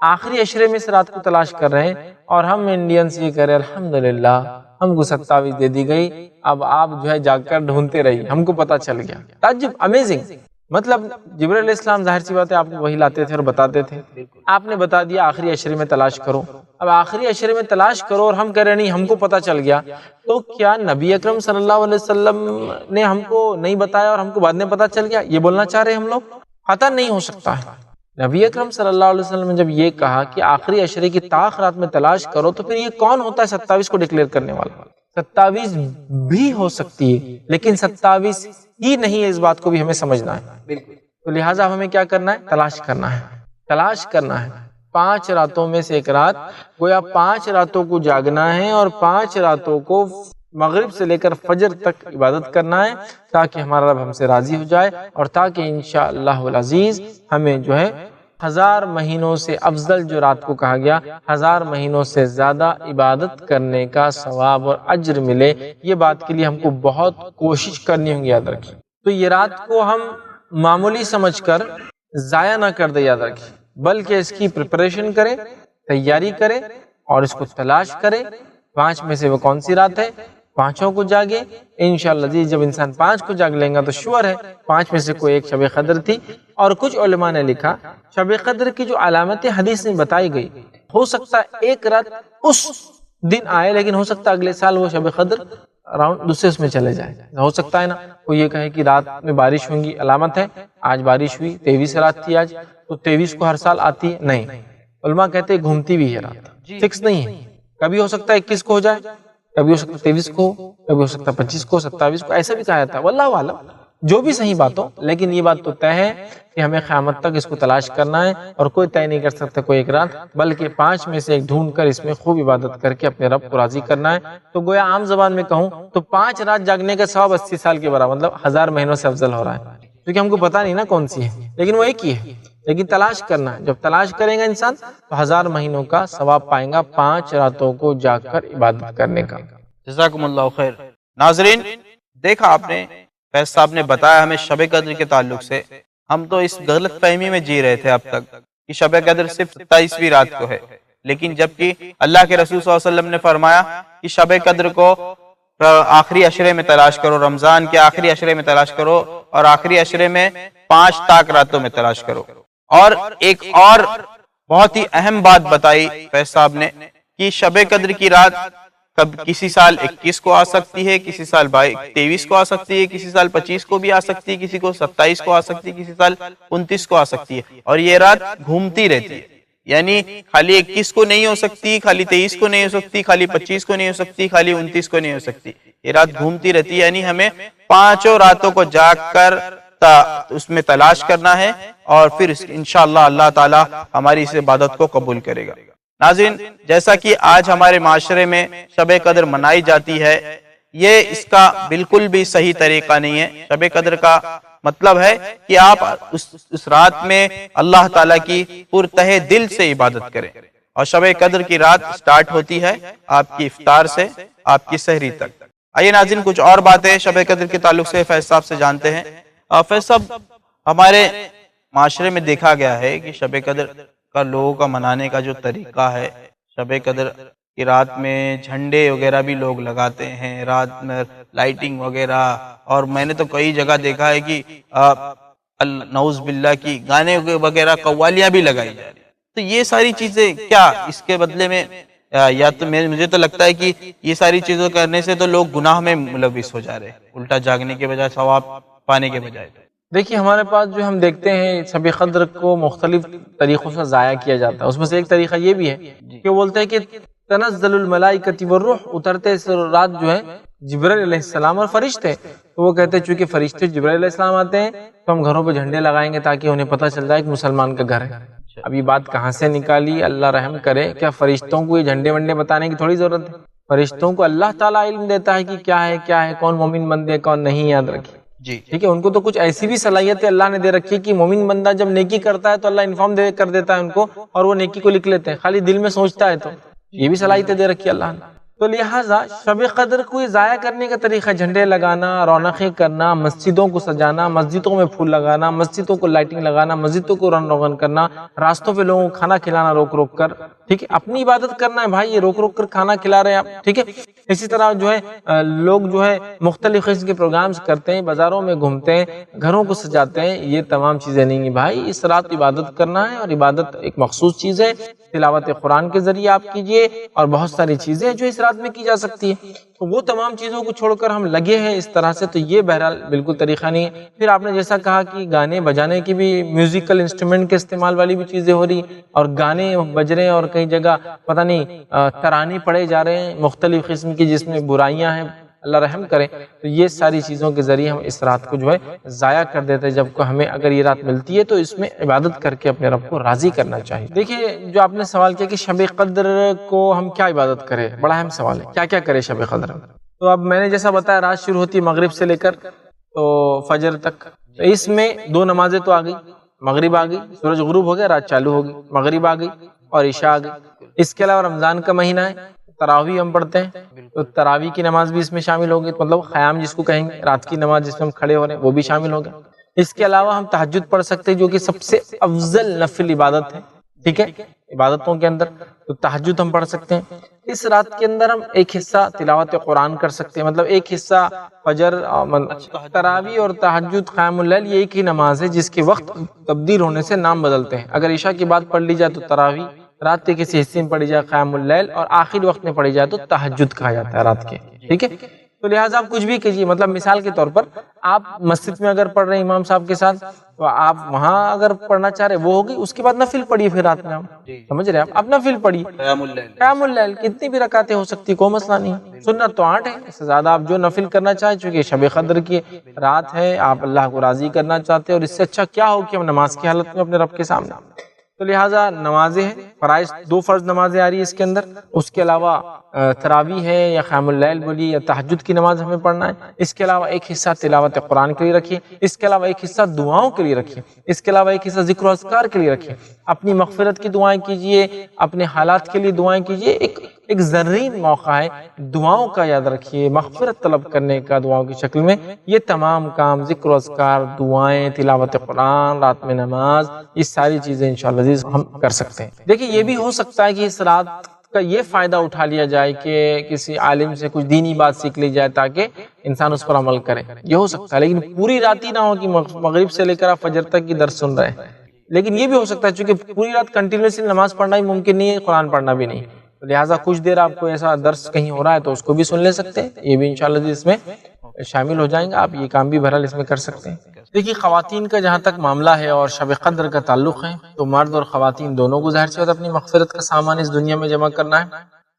آخری عشرے میں اس رات کو تلاش کر رہے ہیں، اور ہم انڈینس یہ کہہ رہے ہیں الحمدللہ ہم کو 27 دے دی گئی، اب آپ جو ہے جا کر ڈھونڈتے رہیے، ہم کو پتا چل گیا۔ تعجب، امیزنگ۔ مطلب جبرائیل علیہ السلام ظاہر سی بات ہے آپ کو وہی لاتے تھے اور بتاتے تھے، آپ نے بتا دیا آخری عشرے میں تلاش کرو، اب آخری عشرے میں تلاش کرو، اور ہم کہہ رہے نہیں ہم کو پتا چل گیا۔ تو کیا نبی اکرم صلی اللہ علیہ وسلم نے ہم کو نہیں بتایا اور ہم کو بعد میں پتا چل گیا؟ یہ بولنا چاہ رہے ہیں ہم لوگ؟ قطعاً نہیں ہو سکتا ہے۔ نبی اکرم صلی اللہ علیہ وسلم نے جب یہ کہا کہ آخری عشرے کی طاق رات میں تلاش کرو، تو پھر یہ کون ہوتا ہے 27 کو ڈکلیئر کرنے والا؟ 27 بھی ہو سکتی ہے، لیکن 27 ہی نہیں ہے، اس بات کو بھی ہمیں سمجھنا ہے۔ تو لہٰذا ہمیں کیا کرنا ہے؟ تلاش کرنا ہے، تلاش کرنا ہے۔ 5 راتوں میں سے ایک رات، گویا 5 راتوں کو جاگنا ہے، اور 5 راتوں کو مغرب سے لے کر فجر تک عبادت کرنا ہے، تاکہ ہمارا رب ہم سے راضی ہو جائے، اور تاکہ انشاءاللہ العزیز ہمیں جو ہے 1000 مہینوں سے افضل جو رات کو کہا گیا، 1000 مہینوں سے زیادہ عبادت کرنے کا ثواب اور اجر ملے۔ یہ بات کے لیے ہم کو بہت کوشش کرنی ہوگی، یاد رکھیں۔ تو یہ رات کو ہم معمولی سمجھ کر ضائع نہ کر دے، یاد رکھیں، بلکہ اس کی پریپریشن کرے، تیاری کرے، اور اس کو تلاش کرے۔ 5 میں سے وہ کون سی رات ہے؟ 5 کو جاگے انشاءاللہ جی۔ جب انسان 5 کو جاگ لیں گا تو شور ہے 5 میں سے کوئی ایک شب قدر تھی۔ اور کچھ علماء نے لکھا شب قدر کی جو علامت حدیث میں بتائی گئی، ہو سکتا ہے ایک رات اس دن آئے، لیکن ہو سکتا ہے اگلے سال وہ شب قدر راؤنڈ دوسرے اس میں چلے جائے۔ ہو سکتا ہے نا کوئی یہ کہے کہ رات میں بارش ہوں گی، علامت ہے، آج بارش ہوئی، 23 رات تھی آج، تو 23 کو ہر سال آتی ہے؟ نہیں، علماء کہتے ہیں گھومتی بھی ہے رات، فکس نہیں ہے، کبھی ہو سکتا ہے 21 کو ہو جائے، کبھی ہو سکتا 23 کو، کبھی ہو سکتا 25 کو، 27 کو، ایسا بھی کہا جاتا ہے، واللہ اعلم، جو بھی صحیح بات ہو، لیکن یہ بات تو طے ہے کہ ہمیں قیامت تک اس کو تلاش کرنا ہے، اور کوئی طے نہیں کر سکتا کوئی ایک رات، بلکہ 5 میں سے ایک ڈھونڈ کر اس میں خوب عبادت کر کے اپنے رب کو راضی کرنا ہے۔ تو گویا عام زبان میں کہوں تو 5 رات جاگنے کا ثواب 80 سال کے برابر، مطلب 1000 مہینوں سے افضل ہو رہا ہے، کیونکہ ہم کو پتہ نہیں نا کون سی ہے، لیکن وہ ایک ہی ہے، لیکن تلاش کرنا ہے۔ جب تلاش کرے گا انسان تو 1000 مہینوں کا ثواب پائیں گا 5 راتوں کو جاگ کر عبادت کرنے کا۔ جزاکم اللہ خیر۔ ناظرین، دیکھا آپ نے، فیض صاحب نے بتایا ہمیں شب قدر کے تعلق سے۔ ہم تو اس غلط فہمی میں جی رہے تھے اب تک کہ شب قدر صرف 27ویں رات کو ہے، لیکن جبکہ اللہ کے رسول صلی اللہ علیہ وسلم نے فرمایا کہ شب قدر کو آخری عشرے میں تلاش کرو، رمضان کے آخری عشرے میں تلاش کرو، اور آخری عشرے میں 5 تاک راتوں میں تلاش کرو۔ اور ایک اور بہت ہی اہم بات بتائی فیض صاحب نے کہ شب قدر کی رات کب کسی سال 21 کو آ سکتی ہے، کسی سال 23 کو آ سکتی ہے، کسی سال 25 کو بھی آ سکتی ہے، کسی کو 27 کو آ سکتی ہے، کسی سال 29 کو آ سکتی ہے، اور یہ رات گھومتی رہتی ہے، یعنی خالی 21 کو نہیں ہو سکتی، خالی 23 کو نہیں ہو سکتی، خالی 25 کو نہیں ہو سکتی، خالی 29 کو نہیں ہو سکتی، یہ رات گھومتی رہتی ہے، یعنی ہمیں 5 راتوں کو جاگ کر اس میں تلاش کرنا ہے، اور پھر انشاءاللہ اللہ تعالی ہماری اس عبادت کو قبول کرے گا۔ ناظرین، جیسا کہ آج ہمارے معاشرے میں شب قدر منائی جاتی ہے، یہ اس کا بالکل بھی صحیح طریقہ نہیں ہے۔ شب قدر کا مطلب ہے کہ آپ اس رات میں اللہ تعالیٰ کی پرتہ دل سے عبادت کریں، اور شب قدر کی رات سٹارٹ ہوتی ہے آپ کی افطار سے آپ کی سحری تک۔ آئیے ناظرین، کچھ اور باتیں شب قدر کے تعلق سے فیض صاحب سے جانتے ہیں۔ فیض صاحب، ہمارے معاشرے میں دیکھا گیا ہے کہ شب قدر کا لوگوں کا منانے کا جو طریقہ ہے، شب قدر کی رات میں جھنڈے وغیرہ بھی لوگ لگاتے ہیں، رات میں لائٹنگ وغیرہ، اور میں نے تو کئی جگہ دیکھا ہے کہ نعوذ باللہ کی گانے وغیرہ قوالیاں بھی لگائی جا رہی ہیں۔ تو یہ ساری چیزیں کیا اس کے بدلے میں، یا تو مجھے تو لگتا ہے کہ یہ ساری چیزوں کرنے سے تو لوگ گناہ میں ملوث ہو جا رہے ہیں، الٹا جاگنے کے بجائے ثواب پانے کے بجائے۔ دیکھیے، ہمارے پاس جو ہم دیکھتے ہیں شب قدر کو مختلف طریقوں سے ضائع کیا جاتا ہے، اس میں سے ایک طریقہ یہ بھی ہے کہ وہ بولتے ہیں کہ تنزل الملائکۃ والروح، اترتے اس رات جو ہے جبرائیل علیہ السلام اور فرشتے، تو وہ کہتے ہیں چونکہ فرشتے جبرائیل علیہ السلام آتے ہیں تو ہم گھروں پہ جھنڈے لگائیں گے تاکہ انہیں پتہ چل جائے کہ مسلمان کا گھر ہے۔ اب یہ بات کہاں سے نکالی؟ اللہ رحم کرے، کیا فرشتوں کو یہ جھنڈے ونڈے بتانے کی تھوڑی ضرورت ہے؟ فرشتوں کو اللہ تعالیٰ علم دیتا ہے کہ کیا ہے کون مومن بندے کون نہیں، یاد رکھیے۔ جی ٹھیک ہے، ان کو تو کچھ ایسی بھی صلاحیتیں اللہ نے دے رکھی ہے کہ مومن بندہ جب نیکی کرتا ہے تو اللہ انفارم کر دیتا ہے ان کو، اور وہ نیکی کو لکھ لیتے ہیں، خالی دل میں سوچتا ہے تو یہ بھی صلاحیتیں دے رکھی ہے اللہ نے۔ تو لہٰذا شب قدر کو ضائع کرنے کا طریقہ جھنڈے لگانا، رونقیں کرنا، مسجدوں کو سجانا، مسجدوں میں پھول لگانا، مسجدوں کو لائٹنگ لگانا، مسجدوں کو رنگ روغن کرنا، راستوں پہ لوگوں کو کھانا کھلانا روک روک کر، ٹھیک ہے، اپنی عبادت کرنا ہے بھائی، یہ روک روک کر کھانا کھلا رہے ہیں آپ، ٹھیک ہے۔ اسی طرح جو ہے لوگ جو ہے مختلف قسم کے پروگرامز کرتے ہیں، بازاروں میں گھومتے ہیں، گھروں کو سجاتے ہیں، یہ تمام چیزیں نہیں ہیں بھائی۔ اس رات عبادت کرنا ہے، اور عبادت ایک مخصوص چیز ہے، تلاوت قرآن کے ذریعے آپ کیجئے، اور بہت ساری چیزیں جو اس رات میں کی جا سکتی ہے، تو وہ تمام چیزوں کو چھوڑ کر ہم لگے ہیں اس طرح سے، تو یہ بہرحال بالکل طریقہ نہیں ہے۔ پھر آپ نے جیسا کہا کہ گانے بجانے کی بھی، میوزیکل انسٹرومنٹ کے استعمال والی بھی چیزیں ہو رہی، اور گانے بج رہے ہیں، اور کئی جگہ پتہ نہیں ترانے پڑے جا رہے ہیں مختلف قسم کی، جس میں برائیاں ہیں، اللہ رحم کرے۔ تو یہ ساری چیزوں کے ذریعے ہم اس رات کو جو ہے ضائع کر دیتے ہیں، جبکہ ہمیں اگر یہ رات ملتی ہے تو اس میں عبادت کر کے اپنے رب کو راضی کرنا چاہیے۔ دیکھیے، جو آپ نے سوال کیا کہ شب قدر کو ہم کیا عبادت کریں، بڑا اہم سوال ہے، کیا کیا کرے شب قدر میں۔ تو اب میں نے جیسا بتایا، رات شروع ہوتی ہے مغرب سے لے کر تو فجر تک، تو اس میں 2 نمازیں تو آ گئی، مغرب آ گئی، سورج غروب ہو گیا، رات چالو ہو گئی، مغرب آ گئی اور عشاء آ گئی۔ اس کے علاوہ رمضان کا مہینہ ہے، تراویح ہم پڑھتے ہیں، تو تراویح کی نماز بھی اس میں شامل ہوگی، مطلب قیام جس کو کہیں گے، رات کی نماز جس میں ہم کھڑے ہو رہے ہیں، وہ بھی شامل ہوگا۔ اس کے علاوہ ہم تہجد پڑھ سکتے ہیں، جو کہ سب سے افضل نفل عبادت ہے، ٹھیک ہے، عبادتوں کے اندر تو تہجد ہم پڑھ سکتے ہیں۔ اس رات کے اندر ہم ایک حصہ تلاوت قرآن کر سکتے ہیں، مطلب ایک حصہ فجر، تراویح اور تہجد قیام اللیل، یہ ایک ہی نماز ہے جس کے وقت تبدیل ہونے سے نام بدلتے ہیں۔ اگر عشاء کے بعد پڑھ لی جائے تو تراویح، رات کے کسی حصے میں پڑھی جائے قیام اللیل، اور آخری وقت میں پڑھی جائے تو تہجد کہا جاتا ہے رات کے، ٹھیک ہے۔ تو لہٰذا آپ کچھ بھی کیجیے. مطلب مثال کے طور پر آپ مسجد میں اگر پڑھ رہے ہیں امام صاحب کے ساتھ تو آپ وہاں اگر پڑھنا چاہ رہے وہ ہوگی, اس کے بعد نفل پڑھیے پھر رات میں. آپ سمجھ رہے ہیں, آپ نفل پڑھیے, قیام اللیل کتنی بھی رکعتیں ہو سکتی, کوئی مسئلہ نہیں. سنت تو 8 ہے, اس سے زیادہ آپ جو نفل کرنا چاہیں, چونکہ شب قدر کی رات ہے, آپ اللہ کو راضی کرنا چاہتے ہیں, اور اس سے اچھا کیا ہو کہ ہم نماز کی حالت میں اپنے رب کے سامنے. تو لہٰذا نمازیں ہیں, فرائض 2 فرض نمازیں آ رہی ہے اس کے اندر. اس کے علاوہ تراویح ہے یا قیام اللیل بولی یا تہجد کی نماز ہمیں پڑھنا ہے. اس کے علاوہ ایک حصہ تلاوت قرآن کے لیے رکھیے, اس کے علاوہ ایک حصہ دعاؤں کے لیے رکھیے, اس کے علاوہ ایک حصہ ذکر و اذکار کے لیے رکھیے. اپنی مغفرت کی دعائیں کیجیے, اپنے حالات کے لیے دعائیں کیجیے. ایک زرین موقع ہے دعاؤں کا, یاد رکھیے, مغفرت طلب کرنے کا دعاؤں کی شکل میں. یہ تمام کام ذکر و اذکار, دعائیں, تلاوت قرآن, رات میں نماز, یہ ساری چیزیں انشاءاللہ ہم کر سکتے ہیں. دیکھیں یہ بھی ہو سکتا ہے کہ اس رات کا یہ فائدہ اٹھا لیا جائے کہ کسی عالم سے کچھ دینی بات سیکھ لی جائے تاکہ انسان اس پر عمل کرے, یہ ہو سکتا ہے. لیکن پوری رات ہی نہ ہو کہ مغرب سے لے کر آپ فجر تک کی درس سن رہے ہیں. لیکن یہ بھی ہو سکتا ہے چونکہ پوری رات کنٹینیوسلی نماز پڑھنا ہی ممکن نہیں ہے, قرآن پڑھنا بھی نہیں, لہٰذا کچھ دیر آپ کو ایسا درس کہیں ہو رہا ہے تو اس کو بھی سن لے سکتے ہیں. یہ بھی انشاءاللہ اس میں شامل ہو جائیں گے, آپ یہ کام بھی بہرحال اس میں کر سکتے ہیں. دیکھیے خواتین کا جہاں تک معاملہ ہے اور شب قدر کا تعلق ہے تو مرد اور خواتین دونوں کو ظاہر سی بات اپنی مغفرت کا سامان اس دنیا میں جمع کرنا ہے.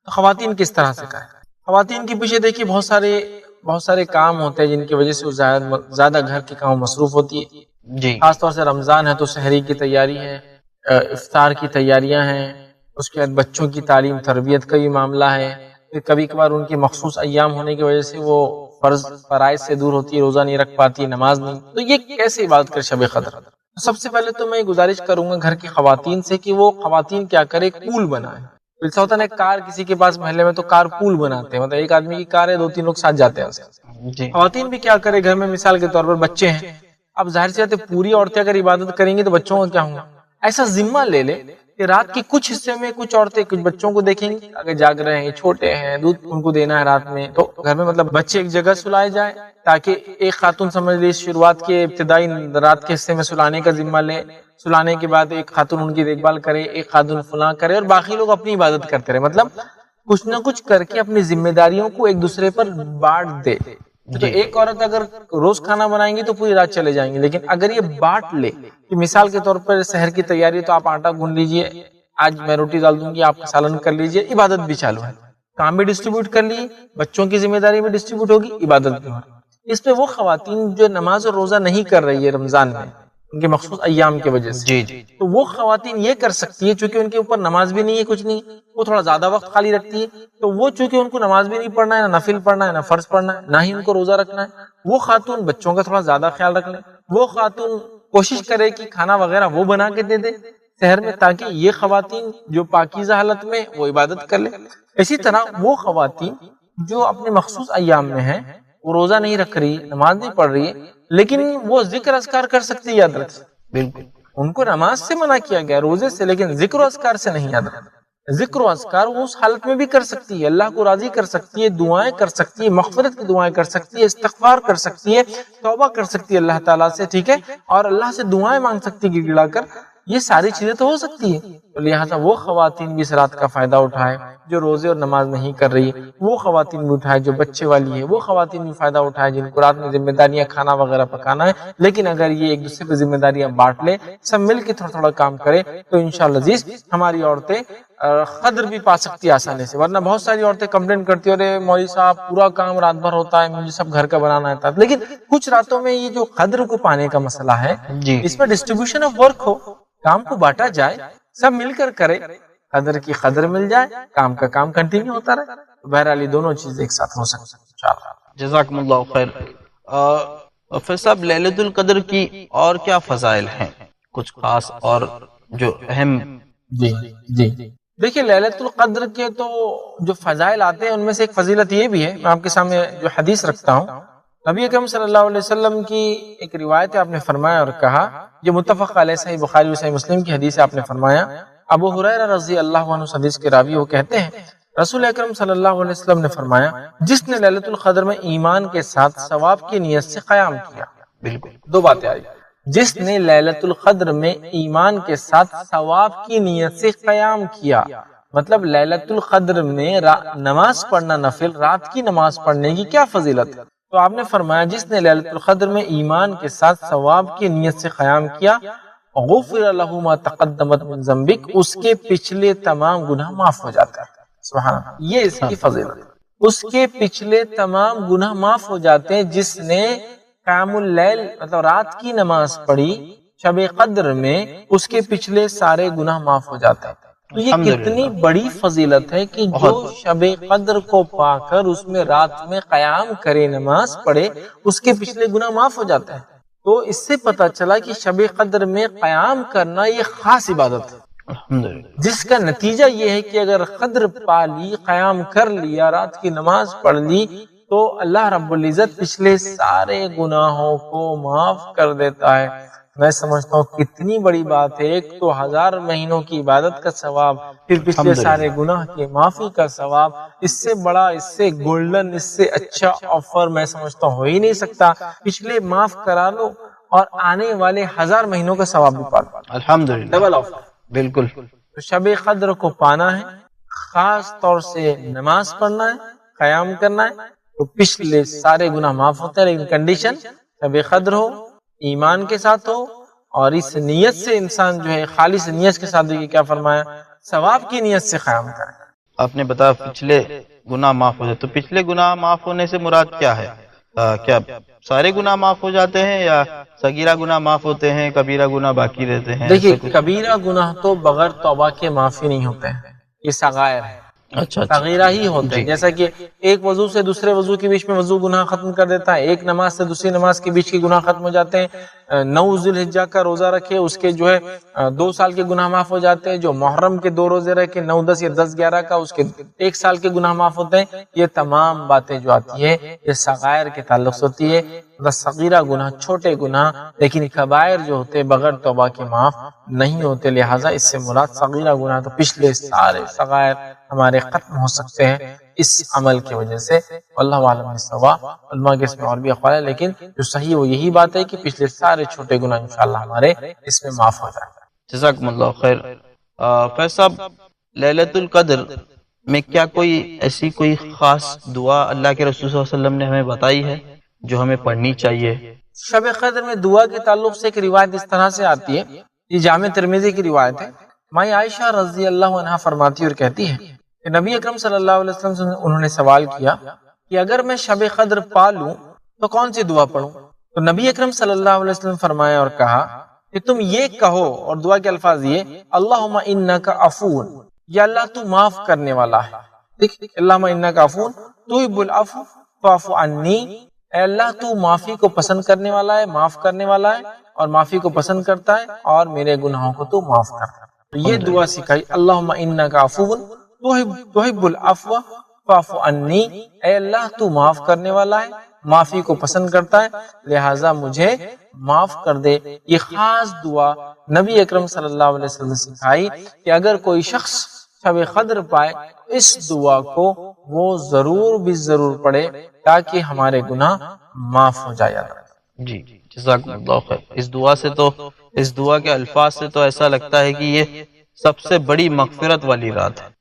تو خواتین کس طرح سے کریں؟ خواتین کے پیچھے دیکھیے بہت سارے کام ہوتے ہیں جن کی وجہ سے زیادہ گھر کے کام مصروف ہوتی ہے. جی, خاص طور سے رمضان ہے تو سحری کی تیاری ہے, افطار کی تیاریاں ہیں, اس کے بعد بچوں کی تعلیم تربیت کا بھی معاملہ ہے. پھر کبھی کبھار ان کے مخصوص ایام ہونے کی وجہ سے وہ فرائض سے دور ہوتی ہے, روزہ نہیں رکھ پاتی, نماز نہیں. تو یہ کیسے عبادت کرے شب قدر؟ سب سے پہلے تو میں گزارش کروں گا گھر کی خواتین سے کہ وہ خواتین کیا کرے, پول بنائے. ایسا ہوتا ہے کار کسی کے پاس محلے میں تو کار پول بناتے ہیں, مطلب ایک آدمی کی کار ہے, 2-3 لوگ ساتھ جاتے ہیں. خواتین بھی کیا کرے گھر میں, مثال کے طور پر بچے ہیں, اب ظاہر سی بات ہے پوری عورتیں اگر عبادت کریں گی تو بچوں کا کیا ہوگا. ایسا ذمہ لے لے کہ رات کے کچھ حصے میں کچھ عورتیں کچھ بچوں کو دیکھیں گی, اگر جاگ رہے ہیں, چھوٹے ہیں, دودھ ان کو دینا ہے رات میں, تو گھر میں مطلب بچے ایک جگہ سلائے جائے تاکہ ایک خاتون سمجھ لی شروعات کے ابتدائی رات کے حصے میں سلانے کا ذمہ لے, سلانے کے بعد ایک خاتون ان کی دیکھ بھال کرے, ایک خاتون فلاں کرے, اور باقی لوگ اپنی عبادت کرتے رہے. مطلب کچھ نہ کچھ کر کے اپنی ذمہ داریوں کو ایک دوسرے پر بانٹ دے. تو ایک عورت اگر روز کھانا بنائیں گی تو پوری رات چلے جائیں گے, لیکن اگر یہ بانٹ لے کہ مثال کے طور پر سحر کی تیاری تو آپ آٹا گون لیجئے, آج میں روٹی ڈال دوں گی, آپ سالن کر لیجئے, عبادت بھی چالو ہے, کام بھی ڈسٹریبیوٹ کر لیے, بچوں کی ذمہ داری بھی ڈسٹریبیوٹ ہوگی, عبادت بھی ہوگی. اس پہ وہ خواتین جو نماز اور روزہ نہیں کر رہی ہے رمضان میں ان کے مخصوص ایام کی وجہ سے, تو وہ خواتین یہ کر سکتی ہے چونکہ ان کے اوپر نماز بھی نہیں ہے, کچھ نہیں, وہ تھوڑا زیادہ وقت خالی رکھتی ہے, تو وہ چونکہ ان کو نماز بھی نہیں پڑھنا ہے, نہ نفل پڑھنا ہے, نہ فرض پڑھنا ہے, نہ ہی ان کو روزہ رکھنا ہے, وہ خاتون بچوں کا تھوڑا زیادہ خیال رکھ لیں. وہ خاتون کوشش کرے کہ کھانا وغیرہ وہ بنا کے دے دے شہر میں, تاکہ یہ خواتین جو پاکیزہ حالت میں وہ عبادت کر لے. اسی طرح وہ خواتین جو اپنے مخصوص ایام میں ہیں, وہ روزہ نہیں رکھ رہی, نماز نہیں پڑھ رہی ہے, لیکن وہ ذکر اذکار کر سکتی ہے, یاد رکھ. بالکل ان کو نماز سے منع کیا گیا, روزے سے, لیکن ذکر و اذکار سے نہیں. یاد رکھ ذکر و اذکار وہ اس حالت میں بھی کر سکتی ہے, اللہ کو راضی کر سکتی ہے, دعائیں کر سکتی ہے, مغفرت کی دعائیں کر سکتی ہے, استغفار کر سکتی ہے, توبہ کر سکتی ہے اللہ تعالیٰ سے, ٹھیک ہے, اور اللہ سے دعائیں مانگ سکتی ہے گڑ گڑا کر. یہ ساری چیزیں تو ہو سکتی ہے. لہٰذا وہ خواتین بھی اس رات کا فائدہ اٹھائے جو روزے اور نماز نہیں کر رہی, وہ خواتین بھی اٹھائے جو بچے والی ہے, وہ خواتین بھی فائدہ اٹھائے جن کو رات میں ذمہ داریاں کھانا وغیرہ پکانا ہے. لیکن اگر یہ ایک دوسرے پہ ذمہ داریاں بانٹ لے, سب مل کے تھوڑا تھوڑا کام کرے, تو انشاءاللہ عزیز ہماری عورتیں قدر بھی پا سکتی آسانی سے. ورنہ بہت ساری عورتیں کمپلین کرتی ہیں, ارے مولوی صاحب پورا کام رات بھر ہوتا ہے, مجھے سب گھر کا بنانا ہے. لیکن کچھ راتوں میں یہ جو قدر کو پانے کا مسئلہ ہے, اس میں ڈسٹریبیوشن آف ورک ہو, کام کو بانٹا جائے, سب مل کر کرے, قدر کی قدر مل جائے, کام کا کام کنٹینیو ہوتا رہے. بہرحال یہ دونوں چیزیں ایک ساتھ ہو سکتی ہیں انشاءاللہ. جزاکم اللہ خیر. پھر صاحب لیلۃ القدر کی اور کیا فضائل ہیں, کچھ خاص اور جو اہم؟ جی دیکھیے لیلۃ القدر کے تو جو فضائل آتے ہیں ان میں سے ایک فضیلت یہ بھی ہے, میں آپ کے سامنے جو حدیث رکھتا ہوں, نبی اکرم صلی اللہ علیہ وسلم کی ایک روایت ہے, آپ نے فرمایا اور کہا, جو متفق علیہ صحیح بخاری و صحیح مسلم کی حدیث ہے, آپ نے فرمایا, ابو ہریرہ رضی اللہ عنہ حدیث کے راوی وہ کہتے ہیں, رسول اکرم صلی اللہ علیہ وسلم نے فرمایا, جس نے لیلۃ القدر میں ایمان کے ساتھ ثواب کی نیت سے قیام کیا. بالکل دو باتیں آئی, جس نے لیلۃ القدر میں ایمان کے ساتھ ثواب کی نیت سے قیام کیا, مطلب لیلۃ القدر میں نماز پڑھنا نفل، رات کی نماز پڑھنے کی کیا فضیلت ہے؟ تو آپ نے فرمایا جس نے لیلۃ القدر میں ایمان کے ساتھ ثواب کی نیت سے قیام کیا، غفر لہ ما تقدمت من ذنبک، اس کے پچھلے تمام گناہ معاف ہو جاتے ہیں۔ سبحان اللہ، یہ اس کی فضیلت ہے، اس کے پچھلے تمام گناہ معاف ہو جاتے ہیں جس نے قیام اللیل مطلب رات کی نماز پڑھی شب قدر میں، اس کے پچھلے سارے گناہ معاف ہو جاتے ہیں۔ تو یہ کتنی بڑی فضیلت ہے کہ جو شب قدر کو پا کر اس میں رات میں قیام کرے، نماز پڑھے، اس کے پچھلے گناہ معاف ہو جاتے ہیں۔ تو اس سے پتہ چلا کہ شب قدر میں قیام کرنا یہ خاص عبادت ہے، جس کا نتیجہ یہ ہے کہ اگر قدر پا لی، قیام کر لیا، رات کی نماز پڑھ لی، تو اللہ رب العزت پچھلے سارے گناہوں کو معاف کر دیتا ہے۔ میں سمجھتا ہوں کتنی بڑی بات ہے، ایک تو 1000 مہینوں کی عبادت کا ثواب، پھر پچھلے سارے گناہ کی معافی کا ثواب، اس سے بڑا، اس سے گولڈن، اس سے اچھا آفر میں سمجھتا ہوں ہو ہی نہیں سکتا۔ پچھلے معاف کرا لو اور آنے والے 1000 مہینوں کا ثواب بھی پا لو، الحمدللہ، ڈبل آفر۔ بالکل۔ تو شب قدر کو پانا ہے، خاص طور سے نماز پڑھنا ہے، قیام کرنا ہے، تو پچھلے سارے گناہ معاف ہوتے ہیں، لیکن کنڈیشن شب قدر ہو، ایمان کے ساتھ ہو، اور اس نیت سے انسان جو ہے خالص نیت کے ساتھ، دیکھیے کیا فرمایا، ثواب کی نیت سے قیام کرے۔ آپ نے بتایا پچھلے گناہ معاف ہو جاتے، تو پچھلے گناہ معاف ہونے سے مراد کیا ہے؟ کیا سارے گناہ معاف ہو جاتے ہیں یا صغیرہ گناہ معاف ہوتے ہیں، کبیرہ گناہ باقی رہتے ہیں؟ دیکھیے کبیرہ گناہ تو بغیر توبہ کے معافی نہیں ہوتے ہیں، یہ صغائر ہے، اچھا صغیرہ ہی ہوتے ہیں۔ جیسا کہ ایک وضو سے دوسرے وضو کے بیچ میں وضو گناہ ختم کر دیتا ہے، ایک نماز سے دوسری نماز کے بیچ کے گناہ ختم ہو جاتے ہیں۔ 9 ذی الحجہ کا روزہ رکھے، اس کے جو ہے 2 سال کے گناہ معاف ہو جاتے ہیں۔ جو محرم کے 2 روزے رکھے، 9 10 یا 10 11 کا، اس کے 1 سال کے گناہ معاف ہوتے ہیں۔ یہ تمام باتیں جو آتی ہے یہ صغائر کے تعلق سے ہوتی ہے، صغیرہ گناہ، چھوٹے گناہ، لیکن کبائر جو ہوتے بغیر توبہ کے معاف نہیں ہوتے، لہٰذا اس سے مراد صغیرہ گناہ، تو پچھلے سارے صغائر ہمارے ختم ہو سکتے ہیں اس عمل کی وجہ سے۔ اللہ عالم بالصواب، علماء کے اس میں اور بھی اقوال ہے، لیکن جو صحیح وہ یہی بات ہے کہ پچھلے سارے چھوٹے گناہ انشاءاللہ ہمارے اس میں معاف ہو جائیں گے۔ جزاکم اللہ خیر۔ فیض صاحب، لیلۃ القدر میں کیا کوئی ایسی کوئی خاص دعا اللہ کے رسول صلی اللہ علیہ وسلم نے ہمیں بتائی ہے جو ہمیں پڑھنی چاہیے؟ شب قدر میں دعا کے تعلق سے ایک روایت اس طرح سے آتی ہے، یہ جامع ترمذی کی روایت ہے۔ مائی عائشہ رضی اللہ عنہا فرماتی اور کہتی ہے کہ نبی اکرم صلی اللہ علیہ وسلم سے انہوں نے سوال کیا کہ اگر میں شب قدر پا لوں تو کون سی دعا پڑھوں؟ تو نبی اکرم صلی اللہ علیہ وسلم فرمایا اور کہا کہ تم یہ کہو، اور دعا کے الفاظ یہ، اللہم انک عفو، یا اللہ تو معاف کرنے والا ہے، دیکھ، اللہم انک عفو تحب العفو فاعف عنی، اے اللہ تو معافی کو پسند کرنے والا ہے، معاف کرنے والا ہے، اور معافی کو پسند کرتا ہے، اور میرے گناہوں کو تو معاف کرتا ہے۔ تو یہ دعا سکھائی، اللہم انک عفو تحب العفو فاعف عنی، اے اللہ تو معاف کرنے والا ہے، معافی کو پسند کرتا ہے، لہٰذا مجھے معاف کر دے۔ یہ خاص دعا نبی اکرم صلی اللہ علیہ وسلم نے سکھائی کہ اگر کوئی شخص شب قدر پائے اس دعا کو وہ ضرور بھی ضرور پڑھے تاکہ ہمارے گناہ معاف ہو جائے۔ جی جزاکم اللہ خیر۔ اس دعا سے تو، اس دعا کے الفاظ سے تو ایسا لگتا ہے کہ یہ سب سے بڑی مغفرت والی رات ہے۔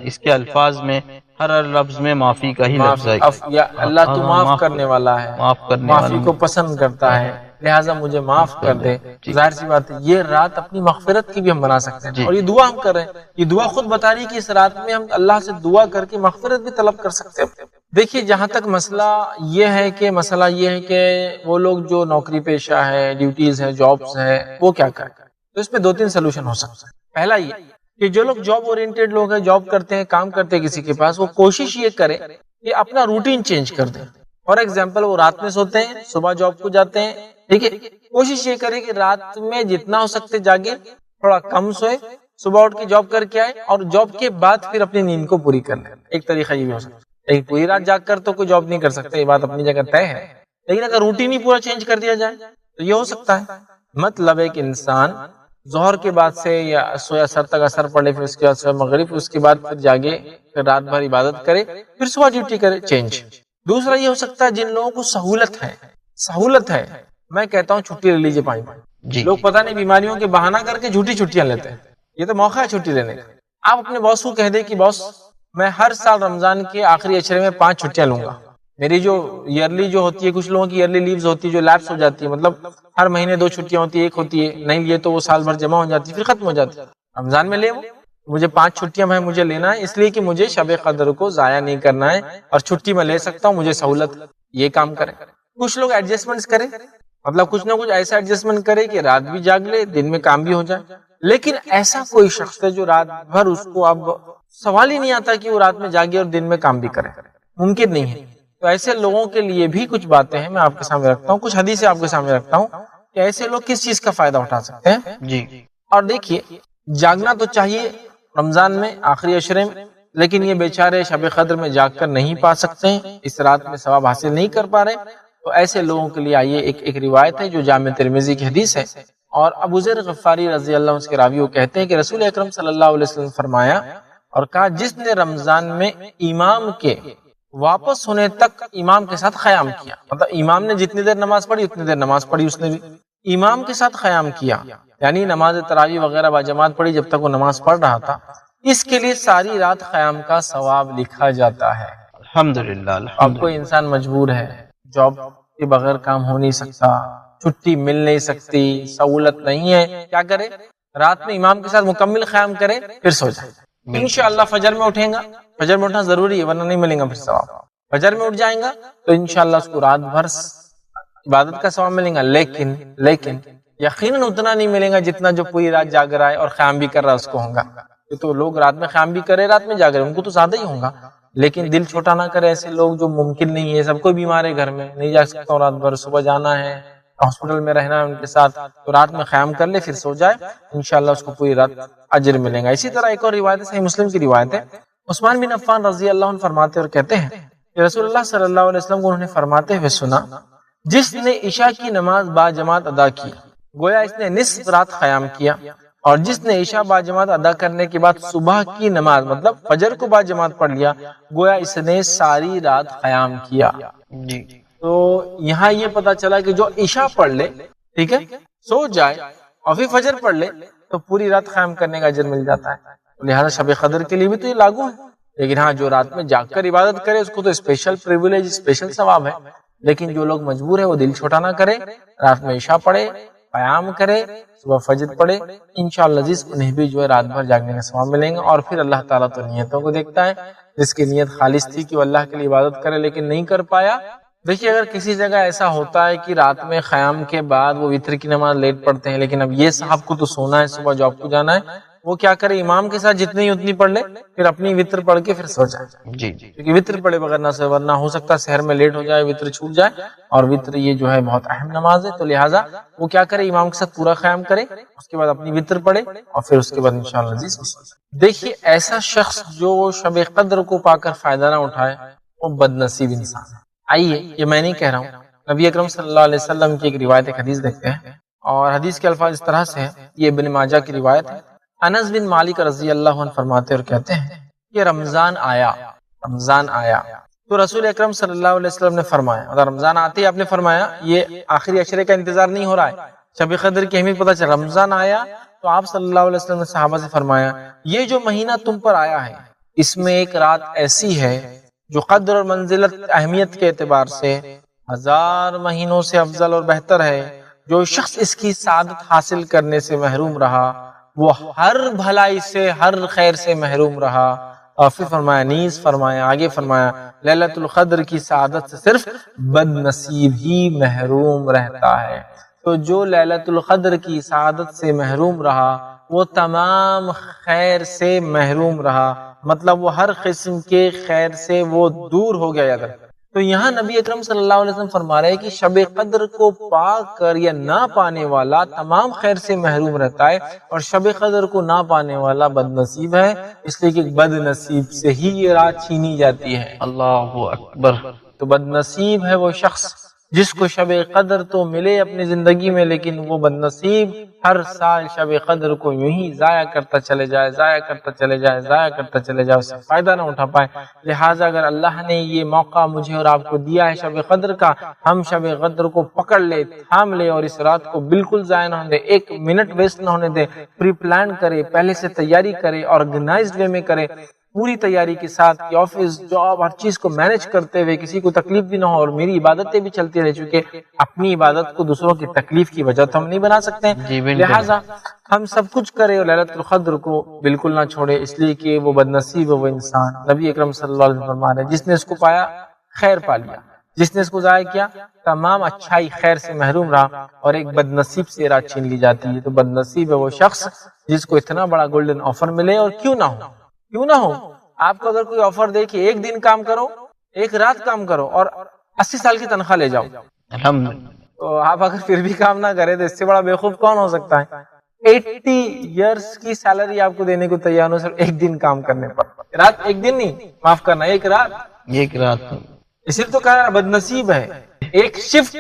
اس کے الفاظ میں ہر لفظ میں معافی کا ہی لفظ ہے، یا اللہ تو معاف کرنے والا ہے، معاف کرنے معافی کو پسند کرتا ہے، لہٰذا مجھے معاف کر دے۔ ظاہر سی بات ہے یہ رات اپنی مغفرت کی بھی ہم بنا سکتے ہیں، اور یہ دعا ہم کر رہے ہیں، یہ دعا خود بتا رہی ہے کہ اس رات میں ہم اللہ سے دعا کر کے مغفرت بھی طلب کر سکتے ہیں۔ دیکھیے جہاں تک مسئلہ یہ ہے کہ وہ لوگ جو نوکری پیشہ ہے، ڈیوٹیز ہے، جابس ہے، وہ کیا کریں، تو اس میں 2-3 سلوشن ہو سکتا ہے۔ پہلا یہ کہ جو لوگ جاب اورینٹڈ لوگ ہیں، جاب کرتے ہیں، کام کرتے ہیں کسی کے پاس، وہ کوشش یہ کرے کہ اپنا روٹین چینج کر دیں۔ فار ایگزامپل وہ رات میں سوتے ہیں، صبح جاب کو جاتے ہیں، ٹھیک ہے، کوشش یہ کرے کہ رات میں جتنا ہو سکتے جاگے، تھوڑا کم سوئے، صبح اٹھ کے جاب کر کے آئے، اور جاب کے بعد پھر اپنی نیند کو پوری کر لیں۔ ایک طریقہ یہ بھی ہو سکتا ہے، لیکن پوری رات جاگ کر تو کوئی جاب نہیں کر سکتا، یہ بات اپنی جگہ طے ہے، لیکن اگر روٹین ہی پورا چینج کر دیا جائے تو یہ ہو سکتا ہے۔ مطلب ایک انسان ظہر کے بعد سے یا سویا اثر تک اثر پڑے، پھر اس کے بعد سویا مغرب، پھر اس کے بعد پھر جاگے، پھر رات بھر عبادت کرے، پھر صبح ڈیوٹی کرے، چینج۔ دوسرا یہ ہو سکتا ہے جن لوگوں کو سہولت ہے، میں کہتا ہوں چھٹی لے لیجیے 5 دن۔ لوگ پتہ نہیں بیماریوں کے بہانہ کر کے جھوٹی چھٹیاں لیتے ہیں، یہ تو موقع ہے چھٹی لینے کا۔ آپ اپنے باس کو کہہ دیں کہ باس میں ہر سال رمضان کے آخری عشرے میں 5 چھٹیاں لوں گا. میری جو ایئرلی جو ہوتی ہے، کچھ لوگوں کی ایئرلی لیوز ہوتی ہے جو لیپس ہو جاتی ہے، مطلب ہر مہینے 2 چھٹیاں ہوتی ہے، ایک ہوتی ہے نہیں لیے تو وہ سال بھر جمع ہو جاتی ہے، پھر ختم ہو جاتی ہے. رمضان میں لے وہ مجھے 5 چھٹیاں میں مجھے لینا ہے، اس لیے کہ مجھے شب قدر کو ضائع نہیں کرنا ہے اور چھٹی میں لے سکتا ہوں، مجھے سہولت. یہ کام کریں. کچھ لوگ ایڈجسٹمنٹس کریں، مطلب کچھ نہ کچھ ایسا ایڈجسٹمنٹ کرے کہ رات بھی جاگ لے، دن میں کام بھی ہو جائے. لیکن ایسا کوئی شخص ہے جو رات بھر، اس کو اب سوال ہی نہیں آتا کہ وہ رات میں جاگے اور دن میں کام بھی کرے، ممکن نہیں ہے. تو ایسے لوگوں کے لیے بھی کچھ باتیں ہیں میں آپ کے سامنے رکھتا ہوں، کچھ حدیثیں آپ کے سامنے رکھتا ہوں کہ ایسے لوگ کس چیز کا فائدہ اٹھا سکتے ہیں. جی. اور دیکھیے، جاگنا تو چاہیے رمضان میں آخری عشرے میں، لیکن یہ بیچارے شب قدر میں جاگ کر نہیں پا سکتے ہیں، اس رات میں ثواب حاصل نہیں کر پا رہے. تو ایسے لوگوں کے لیے آئیے ایک روایت ہے جو جامع ترمذی کی حدیث ہے، اور ابو ذر غفاری رضی اللہ عنہ کے راوی وہ کہتے ہیں کہ رسول اکرم صلی اللہ علیہ وسلم فرمایا اور کہا، جس نے رمضان میں امام کے واپس ہونے تک امام کے ساتھ قیام کیا، مطلب امام نے جتنی دیر نماز پڑھی اتنی دیر نماز پڑھی، اس نے بھی امام کے ساتھ قیام کیا، یعنی نماز تراویح وغیرہ باجماعت پڑھی جب تک وہ نماز پڑھ رہا تھا، اس کے لیے ساری رات قیام کا ثواب لکھا جاتا ہے. الحمدللہ. اب کوئی انسان مجبور ہے، جاب کے بغیر کام ہو نہیں سکتا، چھٹی مل نہیں سکتی، سہولت نہیں ہے، کیا کرے؟ رات میں امام کے ساتھ مکمل قیام کرے، پھر سو جائے. انشاءاللہ فجر میں اٹھیں گا، فجر میں اٹھنا ضروری ہے ورنہ نہیں ملیں گا پھر ثواب. فجر میں اٹھ جائیں گا تو انشاءاللہ اس کو رات بھر عبادت کا ثواب ملے گا، لیکن یقیناً اتنا نہیں ملے گا جتنا جو پوری رات جاگ رہا ہے اور قیام بھی کر رہا ہے اس کو ہوگا. تو لوگ رات میں قیام بھی کرے، رات میں جاگ رہے، ان کو تو زیادہ ہی ہوگا. لیکن دل چھوٹا نہ کرے ایسے لوگ جو ممکن نہیں ہے، سب کوئی بیمار ہے، گھر میں نہیں جا سکتا ہوں رات بھر، صبح جانا ہے، ہاسپٹل میں رہنا ہے ان کے ساتھ، تو رات میں قیام کر لے پھر سو جائے، انشاءاللہ اس کو پوری رات اجر ملے گا. اسی طرح ایک اور روایت ہے، صحیح مسلم کی روایت ہے، عثمان بن عفان رضی اللہ عنہ فرماتے اور کہتے ہیں کہ رسول اللہ صلی اللہ علیہ وسلم کو انہوں نے فرماتے ہوئے سنا، جس نے عشاء کی نماز با جماعت ادا کی گویا اس نے نصف رات قیام کیا، اور جس نے عشاء با جماعت ادا کرنے کے بعد صبح کی نماز مطلب فجر کو با جماعت پڑھ لیا گویا اس نے ساری رات قیام کیا. جی. تو یہاں یہ پتا چلا کہ جو عشاء پڑھ لے، ٹھیک ہے، سو جائے اور پھر فجر پڑھ لے تو پوری رات قیام کرنے کا اجر مل جاتا ہے. لہذا شب قدر کے لیے بھی تو یہ لاگو ہے. لیکن ہاں جو رات میں جاگ کر عبادت کرے اس کو تو اسپیشل پریویلیج، اسپیشل ثواب ہے. لیکن جو لوگ مجبور ہے وہ دل چھوٹا نہ کرے، رات میں عشاء پڑھے، قیام کرے، صبح فجر پڑھے، انشاءاللہ عزیز انہیں بھی جو ہے رات بھر جاگنے کا ثواب ملیں گا. اور پھر اللہ تعالیٰ تو نیتوں کو دیکھتا ہے، جس کی نیت خالص تھی کہ وہ اللہ کے لیے عبادت کرے لیکن نہیں کر پایا. دیکھیے اگر کسی جگہ ایسا ہوتا ہے کہ رات میں قیام کے بعد وہ وتر کی نماز لیٹ پڑھتے ہیں، لیکن اب یہ صاحب کو تو سونا ہے، صبح جاب کو جانا ہے، وہ کیا کرے، امام کے ساتھ جتنی اتنی پڑھ لے، پھر اپنی وتر پڑھ کے پھر سو جائے. جی. کیونکہ وتر پڑھے بغیر نہ سو، ورنہ ہو سکتا ہے شہر میں لیٹ ہو جائے، وتر چھوٹ جائے، اور وتر یہ جو ہے بہت اہم نماز ہے. تو لہٰذا وہ کیا کرے، امام کے ساتھ پورا قیام کرے، اس کے بعد اپنی وتر پڑھے اور پھر اس کے بعد انشاءاللہ عزیز. دیکھیے ایسا شخص جو شب قدر کو پا کر فائدہ نہ اٹھائے وہ بد نصیب انسان ہے. آئیے، یہ میں نہیں کہہ رہا ہوں، نبی اکرم صلی اللہ علیہ وسلم کی ایک روایت، ایک حدیث دیکھتے ہیں، اور حدیث کے الفاظ اس طرح سے ہیں، یہ ابن ماجہ کی روایت ہے. انس بن مالک رضی اللہ عنہ فرماتے اور کہتے ہیں کہ رمضان آیا تو رسول اکرم صلی اللہ علیہ وسلم نے فرمایا، مطلب رمضان آتے ہی آپ نے فرمایا، یہ آخری عشرے کا انتظار نہیں ہو رہا ہے، شب قدر کی اہمیت پتہ چلا، رمضان آیا تو آپ صلی اللہ علیہ وسلم نے صحابہ سے فرمایا، یہ جو مہینہ تم پر آیا ہے اس میں ایک رات ایسی ہے جو قدر اور منزلت اہمیت کے اعتبار سے 1000 مہینوں سے افضل اور بہتر ہے. جو شخص اس کی سعادت حاصل کرنے سے محروم رہا وہ ہر بھلائی سے، ہر خیر سے محروم رہا. اور پھر فرمایا، نیز فرمایا، آگے فرمایا، لیلۃ القدر کی سعادت سے صرف بد نصیب ہی محروم رہتا ہے. تو جو لیلۃ القدر کی سعادت سے محروم رہا وہ تمام خیر سے محروم رہا، مطلب وہ ہر قسم کے خیر سے وہ دور ہو گیا. یاد رکھیں، تو یہاں نبی اکرم صلی اللہ علیہ وسلم فرما رہے ہیں کہ شب قدر کو پا کر یا نہ پانے والا تمام خیر سے محروم رہتا ہے، اور شب قدر کو نہ پانے والا بد نصیب ہے، اس لیے کہ بد نصیب سے ہی یہ رات چھینی جاتی ہے. اللہ اکبر. تو بد نصیب ہے وہ شخص جس کو شب قدر تو ملے اپنی زندگی میں، لیکن وہ بد نصیب ہر سال شب قدر کو یوں ہی ضائع کرتا چلے جائے، ضائع کرتا چلے جائے، ضائع کرتا چلے جائے، اس سے فائدہ نہ اٹھا پائے۔ لہٰذا اگر اللہ نے یہ موقع مجھے اور آپ کو دیا ہے شب قدر کا، ہم شب قدر کو پکڑ لے، تھام لے، اور اس رات کو بالکل ضائع نہ ہونے دے، ایک منٹ ویسٹ نہ ہونے دے، پری پلان کرے، پہلے سے تیاری کرے، آرگنائزڈ وے میں کرے، پوری تیاری کے ساتھ کہ آفس، جاب، ہر چیز کو مینج کرتے ہوئے کسی کو تکلیف بھی نہ ہو، اور میری عبادتیں بھی چلتی رہے، چونکہ اپنی عبادت کو دوسروں کی تکلیف کی وجہ تو ہم نہیں بنا سکتے ہیں، لہٰذا ہم سب کچھ کرے اور لیلۃ القدر کو بالکل نہ چھوڑے، اس لیے کہ وہ بد نصیب ہے وہ انسان۔ نبی اکرم صلی اللہ علیہ وسلم فرما رہے ہیں جس نے اس کو پایا خیر پا لیا، جس نے اس کو ضائع کیا تمام اچھائی خیر سے محروم رہا، اور ایک بد نصیب سے رات چھین لی جاتی ہے۔ تو بد نصیب ہے وہ شخص جس کو اتنا بڑا گولڈن آفر ملے، اور کیوں نہ ہو آپ کو اگر کوئی آفر دے کہ ایک دن کام کرو، ایک رات کام کرو اور 80 سال کی تنخواہ لے جاؤ، تو آپ اگر پھر بھی کام نہ کرے تو اس سے بڑا بیوقوف کون ہو سکتا ہے؟ 80 ایئرس کی سیلری آپ کو دینے کو تیار ہو، صرف ایک دن کام کرنے پر، رات ایک دن نہیں، معاف کرنا، ایک رات، اس لیے تو کہا بد نصیب ہے، ایک شفٹ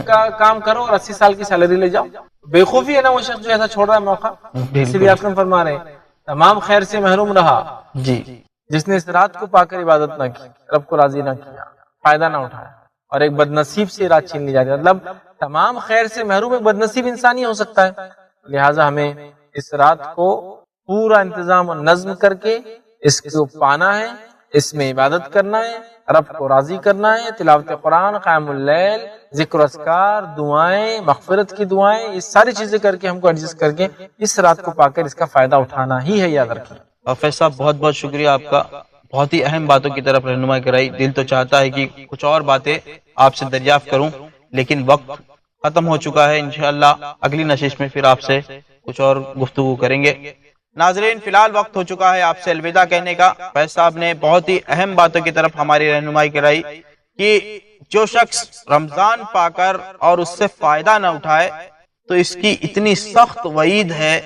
کا کام کرو اور 80 سال کی سیلری لے جاؤ۔ بیوقوفی ہے نا وہ شخص جو ایسا چھوڑ رہا ہے موقع، اس لیے آپ فرما رہے ہیں تمام خیر سے محروم رہا جس نے اس رات کو پا کر عبادت نہ کی، رب کو راضی نہ کیا، فائدہ نہ اٹھایا، اور ایک بد نصیب سے رات چھین لی جاتی ہے۔ مطلب تمام خیر سے محروم ایک بد نصیب انسان ہی ہو سکتا ہے، لہٰذا ہمیں اس رات کو پورا انتظام و نظم کر کے اس کو پانا ہے، اس میں عبادت کرنا ہے، رب کو راضی کرنا ہے، تلاوت قرآن، قیام اللیل، ذکر و اذکار، دعائیں، مغفرت کی دعائیں، یہ ساری چیزیں کر کے ہم کو ایڈجسٹ کر کے اس رات کو پا کر اس کا فائدہ اٹھانا ہی ہے، یاد رکھیں۔ فیض صاحب بہت بہت شکریہ آپ کا، بہت ہی اہم باتوں کی طرف رہنمائی کرائی۔ دل تو چاہتا ہے کہ کچھ اور باتیں آپ سے دریافت کروں، لیکن وقت ختم ہو چکا ہے، انشاءاللہ اگلی نشست میں پھر آپ سے کچھ اور گفتگو کریں گے۔ ناظرین فی الحال وقت ہو چکا ہے آپ سے الوداع کہنے کا۔ فیض صاحب نے بہت ہی اہم باتوں کی طرف ہماری رہنمائی کرائی کہ جو شخص رمضان پا کر اور اس سے فائدہ نہ اٹھائے تو اس کی اتنی سخت وعید ہے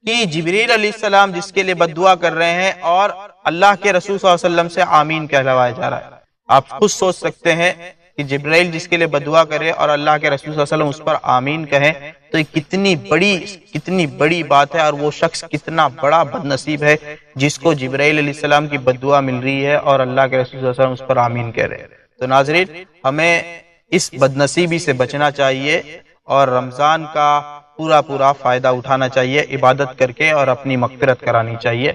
کہ جبریل علیہ السلام جس کے لیے بد دعا کر رہے ہیں اور اللہ کے رسول صلی اللہ علیہ وسلم سے آمین کہلوایا جا رہا ہے۔ آپ خود سوچ سکتے ہیں کہ جبرائیل جس کے لیے بد دعا کرے اور اللہ کے رسول صلی اللہ علیہ وسلم اس پر آمین کہیں تو یہ کتنی بڑی بات ہے، اور وہ شخص کتنا بڑا بد نصیب ہے جس کو جبرائیل علیہ السلام کی بد دعا مل رہی ہے اور اللہ کے رسول صلی اللہ علیہ وسلم اس پر آمین کہہ رہے ہیں۔ تو ناظرین ہمیں اس بد نصیبی سے بچنا چاہیے اور رمضان کا پورا فائدہ اٹھانا چاہیے، عبادت کر کے اور اپنی مغفرت کرانی چاہیے۔